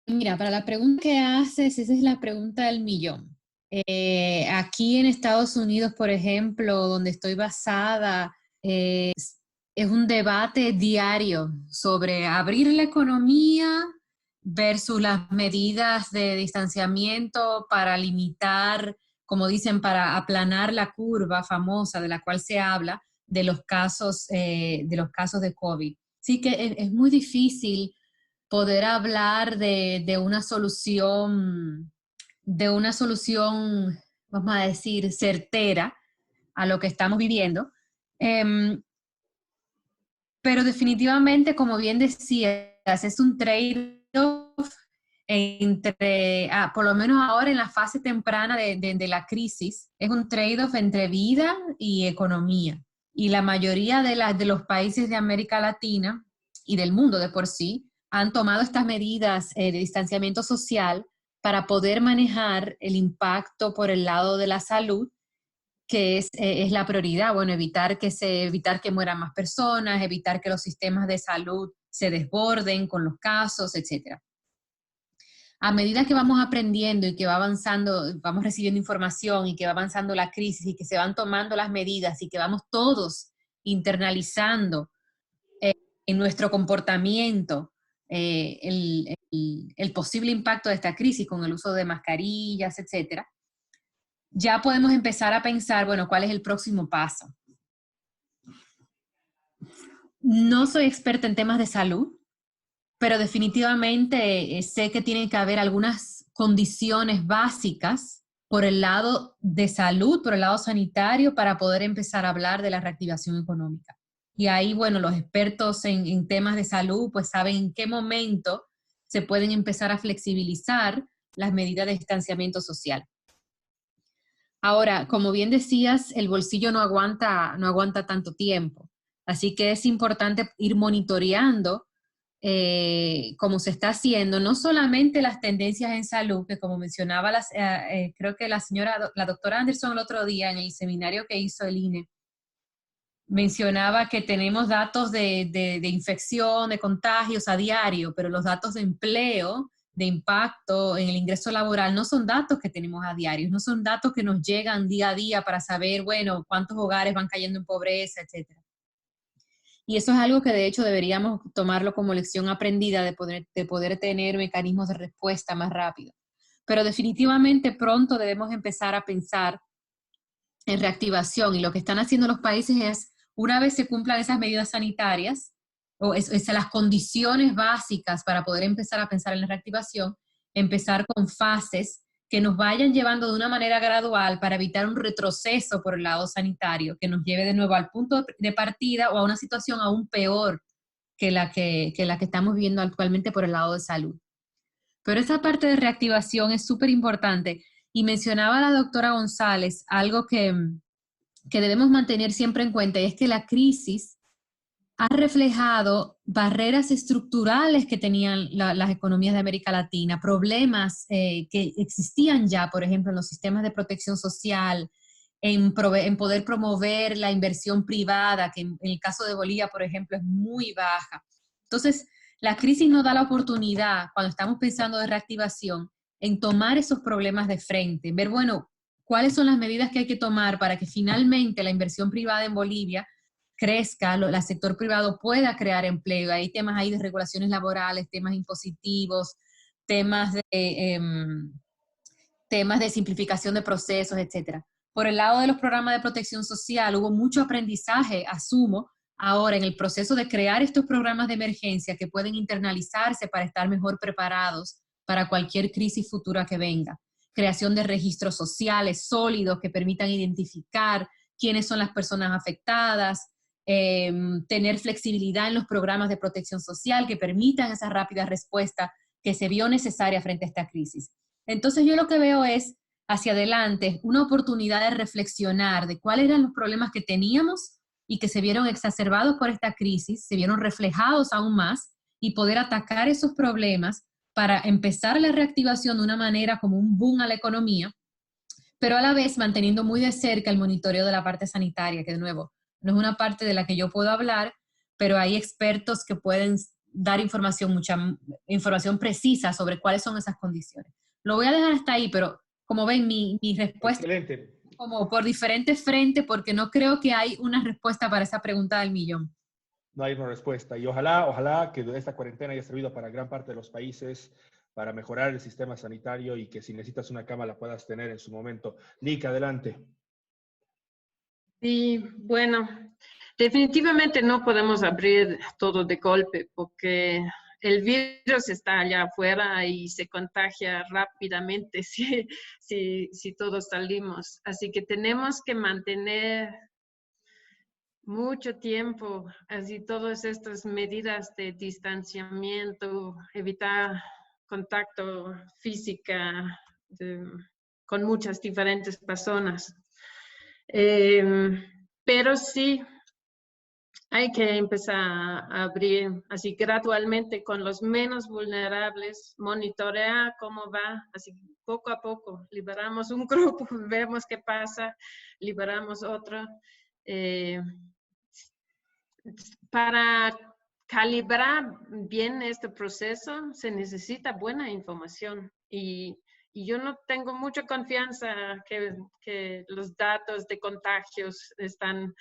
Mira, para la pregunta que haces, esa es la pregunta del millón. Aquí en Estados Unidos, por ejemplo, donde estoy basada, es un debate diario sobre abrir la economía versus las medidas de distanciamiento para limitar, como dicen, para aplanar la curva famosa de la cual se habla de los casos de COVID. Sí que es muy difícil poder hablar de una solución, vamos a decir, certera a lo que estamos viviendo. Pero definitivamente, como bien decías, es un trade-off entre, por lo menos ahora en la fase temprana de la crisis, es un trade-off entre vida y economía. Y la mayoría de los países de América Latina y del mundo de por sí han tomado estas medidas de distanciamiento social para poder manejar el impacto por el lado de la salud, que es la prioridad. Bueno, evitar que mueran más personas, evitar que los sistemas de salud se desborden con los casos, etc. A medida que vamos aprendiendo y que va avanzando, vamos recibiendo información y que va avanzando la crisis y que se van tomando las medidas y que vamos todos internalizando en nuestro comportamiento el posible impacto de esta crisis con el uso de mascarillas, etcétera, ya podemos empezar a pensar, bueno, ¿cuál es el próximo paso? No soy experta en temas de salud, pero definitivamente sé que tienen que haber algunas condiciones básicas por el lado de salud, por el lado sanitario, para poder empezar a hablar de la reactivación económica. Y ahí, bueno, los expertos en temas de salud pues saben en qué momento se pueden empezar a flexibilizar las medidas de distanciamiento social. Ahora, como bien decías, el bolsillo no aguanta tanto tiempo. Así que es importante ir monitoreando como se está haciendo, no solamente las tendencias en salud, que como mencionaba, creo que la doctora Anderson el otro día en el seminario que hizo el INE, mencionaba que tenemos datos de infección, de contagios a diario, pero los datos de empleo, de impacto en el ingreso laboral, no son datos que tenemos a diario, no son datos que nos llegan día a día para saber, bueno, cuántos hogares van cayendo en pobreza, etcétera. Y eso es algo que de hecho deberíamos tomarlo como lección aprendida de poder tener mecanismos de respuesta más rápido. Pero definitivamente pronto debemos empezar a pensar en reactivación, y lo que están haciendo los países es, una vez se cumplan esas medidas sanitarias, o las condiciones básicas para poder empezar a pensar en la reactivación, empezar con fases que nos vayan llevando de una manera gradual para evitar un retroceso por el lado sanitario, que nos lleve de nuevo al punto de partida o a una situación aún peor que la que estamos viviendo actualmente por el lado de salud. Pero esa parte de reactivación es súper importante, y mencionaba la doctora González algo que debemos mantener siempre en cuenta, y es que la crisis ha reflejado barreras estructurales que tenían las economías de América Latina, problemas que existían ya, por ejemplo, en los sistemas de protección social, en poder promover la inversión privada, que en el caso de Bolivia, por ejemplo, es muy baja. Entonces, la crisis nos da la oportunidad, cuando estamos pensando de reactivación, en tomar esos problemas de frente, ver, bueno, cuáles son las medidas que hay que tomar para que finalmente la inversión privada en Bolivia crezca, el sector privado pueda crear empleo. Hay temas ahí de regulaciones laborales, temas impositivos, temas de simplificación de procesos, etcétera. por el lado de los programas de protección social hubo mucho aprendizaje, asumo, ahora en el proceso de crear estos programas de emergencia que pueden internalizarse para estar mejor preparados para cualquier crisis futura que venga. Creación de registros sociales sólidos que permitan identificar quiénes son las personas afectadas, tener flexibilidad en los programas de protección social que permitan esa rápida respuesta que se vio necesaria frente a esta crisis. Entonces yo lo que veo es hacia adelante una oportunidad de reflexionar de cuáles eran los problemas que teníamos y que se vieron exacerbados por esta crisis, se vieron reflejados aún más y poder atacar esos problemas para empezar la reactivación de una manera como un boom a la economía, pero a la vez manteniendo muy de cerca el monitoreo de la parte sanitaria, que de nuevo, no es una parte de la que yo puedo hablar, pero hay expertos que pueden dar información, mucha información precisa sobre cuáles son esas condiciones. Lo voy a dejar hasta ahí, pero como ven, mi respuesta Excelente. es como por diferentes frentes, porque no creo que hay una respuesta para esa pregunta del millón. No hay una respuesta. Y ojalá que esta cuarentena haya servido para gran parte de los países para mejorar el sistema sanitario y que si necesitas una cama la puedas tener en su momento. Lick, adelante. Y bueno, definitivamente no podemos abrir todo de golpe porque el virus está allá afuera y se contagia rápidamente si todos salimos. Así que tenemos que mantener mucho tiempo, así todas estas medidas de distanciamiento, evitar contacto física con muchas diferentes personas. Pero sí, hay que empezar a abrir así gradualmente con los menos vulnerables, monitorear cómo va, así poco a poco. Liberamos un grupo, vemos qué pasa, liberamos otro. Para calibrar bien este proceso se necesita buena información y yo no tengo mucha confianza que los datos de contagios están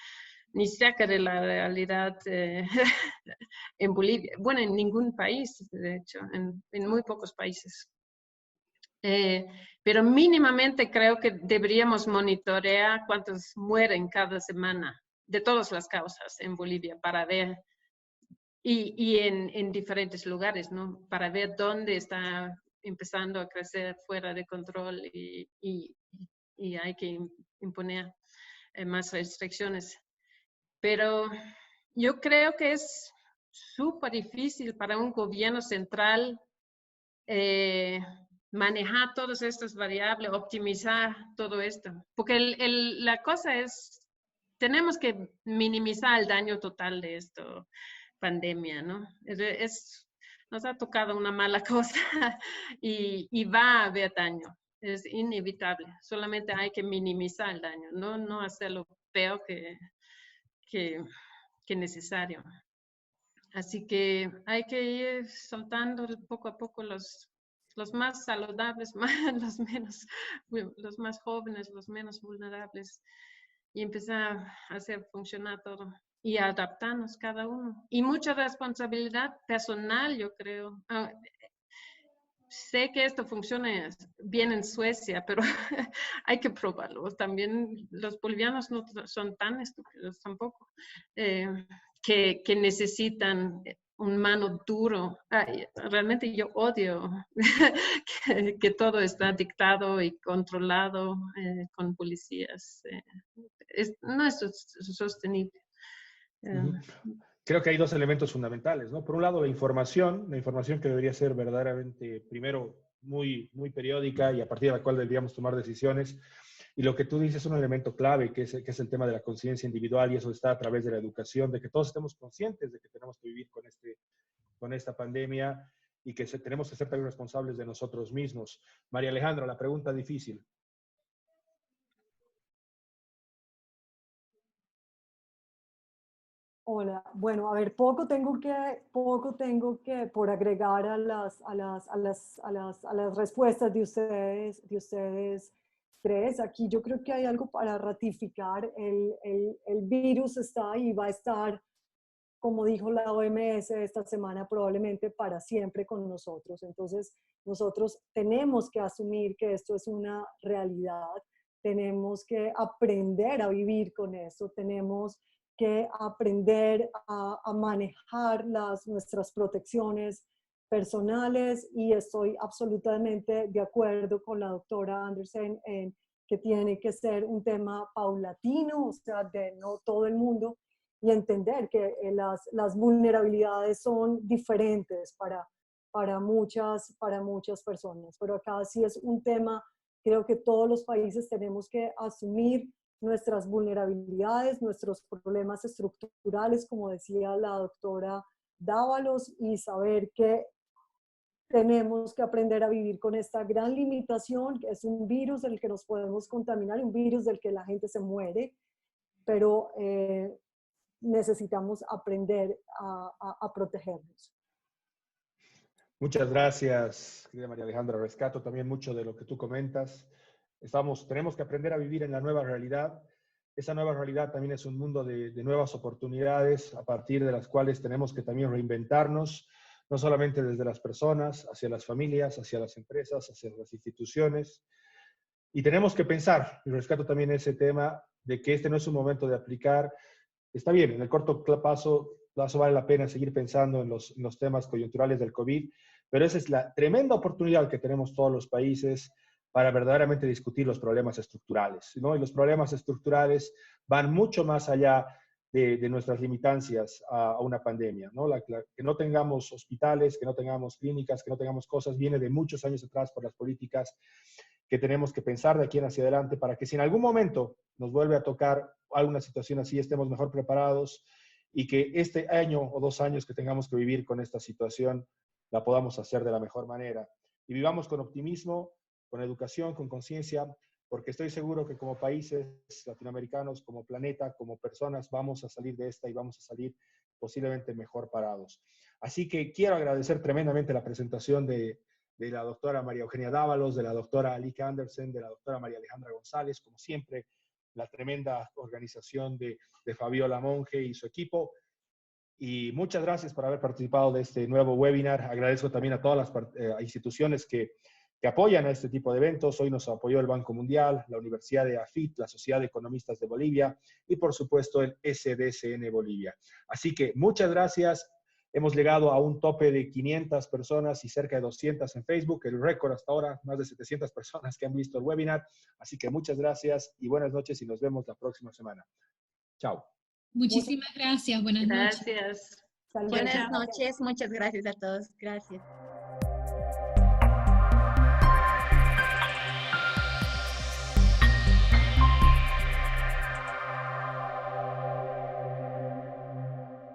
ni cerca de la realidad en Bolivia. Bueno, en ningún país, de hecho, en muy pocos países. Pero mínimamente creo que deberíamos monitorear cuántos mueren cada semana de todas las causas en Bolivia para ver, y en diferentes lugares, ¿no? Para ver dónde está empezando a crecer fuera de control y hay que imponer más restricciones. Pero yo creo que es súper difícil para un gobierno central manejar todas estas variables, optimizar todo esto. Porque la cosa es, tenemos que minimizar el daño total de esta pandemia, ¿no? Nos ha tocado una mala cosa y va a haber daño. Es inevitable. Solamente hay que minimizar el daño, no hacerlo peor que necesario. Así que hay que ir soltando poco a poco los más saludables, los más jóvenes, los menos vulnerables, y empezar a hacer funcionar todo y adaptarnos cada uno. Y mucha responsabilidad personal, yo creo. Sé que esto funciona bien en Suecia, pero hay que probarlo. También los bolivianos no son tan estúpidos tampoco, que necesitan un mano duro. Realmente yo odio que todo está dictado y controlado con policías. No es sostenible. Creo que hay dos elementos fundamentales, ¿no? Por un lado, la información que debería ser verdaderamente, primero, muy, muy periódica y a partir de la cual deberíamos tomar decisiones. Y lo que tú dices es un elemento clave, que es el tema de la conciencia individual, y eso está a través de la educación, de que todos estemos conscientes de que tenemos que vivir con esta pandemia y que tenemos que ser también responsables de nosotros mismos. María Alejandra, la pregunta difícil. Hola, bueno, a ver, poco tengo que por agregar a las respuestas de ustedes tres. Aquí yo creo que hay algo para ratificar. El virus está y va a estar, como dijo la OMS esta semana, probablemente para siempre con nosotros. Entonces, nosotros tenemos que asumir que esto es una realidad. tenemos que aprender a vivir con eso, tenemos que aprender a manejar nuestras protecciones personales, y estoy absolutamente de acuerdo con la doctora Andersen en que tiene que ser un tema paulatino, o sea, de no todo el mundo, y entender que las vulnerabilidades son diferentes para muchas personas. Pero acá sí es un tema, creo que todos los países tenemos que asumir nuestras vulnerabilidades, nuestros problemas estructurales, como decía la doctora Dávalos, y saber que tenemos que aprender a vivir con esta gran limitación, que es un virus del que nos podemos contaminar, un virus del que la gente se muere, pero necesitamos aprender a protegernos. Muchas gracias, querida María Alejandra. Rescato también mucho de lo que tú comentas. Tenemos que aprender a vivir en la nueva realidad. Esa nueva realidad también es un mundo de nuevas oportunidades, a partir de las cuales tenemos que también reinventarnos, no solamente desde las personas, hacia las familias, hacia las empresas, hacia las instituciones. Y tenemos que pensar, y rescato también ese tema, de que este no es un momento de aplicar. Está bien, en el corto plazo vale la pena seguir pensando en los temas coyunturales del COVID, pero esa es la tremenda oportunidad que tenemos todos los países para verdaderamente discutir los problemas estructurales, ¿no? Y los problemas estructurales van mucho más allá de nuestras limitancias a una pandemia, ¿no? Que no tengamos hospitales, que no tengamos clínicas, que no tengamos cosas, viene de muchos años atrás por las políticas que tenemos que pensar de aquí en hacia adelante, para que si en algún momento nos vuelve a tocar alguna situación así, estemos mejor preparados, y que este año o 2 años que tengamos que vivir con esta situación la podamos hacer de la mejor manera. Y vivamos con optimismo, con educación, con conciencia, porque estoy seguro que como países latinoamericanos, como planeta, como personas, vamos a salir de esta y vamos a salir posiblemente mejor parados. Así que quiero agradecer tremendamente la presentación de la doctora María Eugenia Dávalos, de la doctora Alika Andersen, de la doctora María Alejandra González, como siempre, la tremenda organización de Fabiola Monge y su equipo. Y muchas gracias por haber participado de este nuevo webinar. Agradezco también a todas las instituciones que apoyan a este tipo de eventos. Hoy nos apoyó el Banco Mundial, la Universidad de AFIT, la Sociedad de Economistas de Bolivia y, por supuesto, el SDCN Bolivia. Así que muchas gracias. Hemos llegado a un tope de 500 personas y cerca de 200 en Facebook. El récord hasta ahora, más de 700 personas que han visto el webinar. Así que muchas gracias y buenas noches y nos vemos la próxima semana. Chao. Muchísimas gracias. Buenas noches. Gracias. Buenas noches, muchas gracias a todos. Gracias.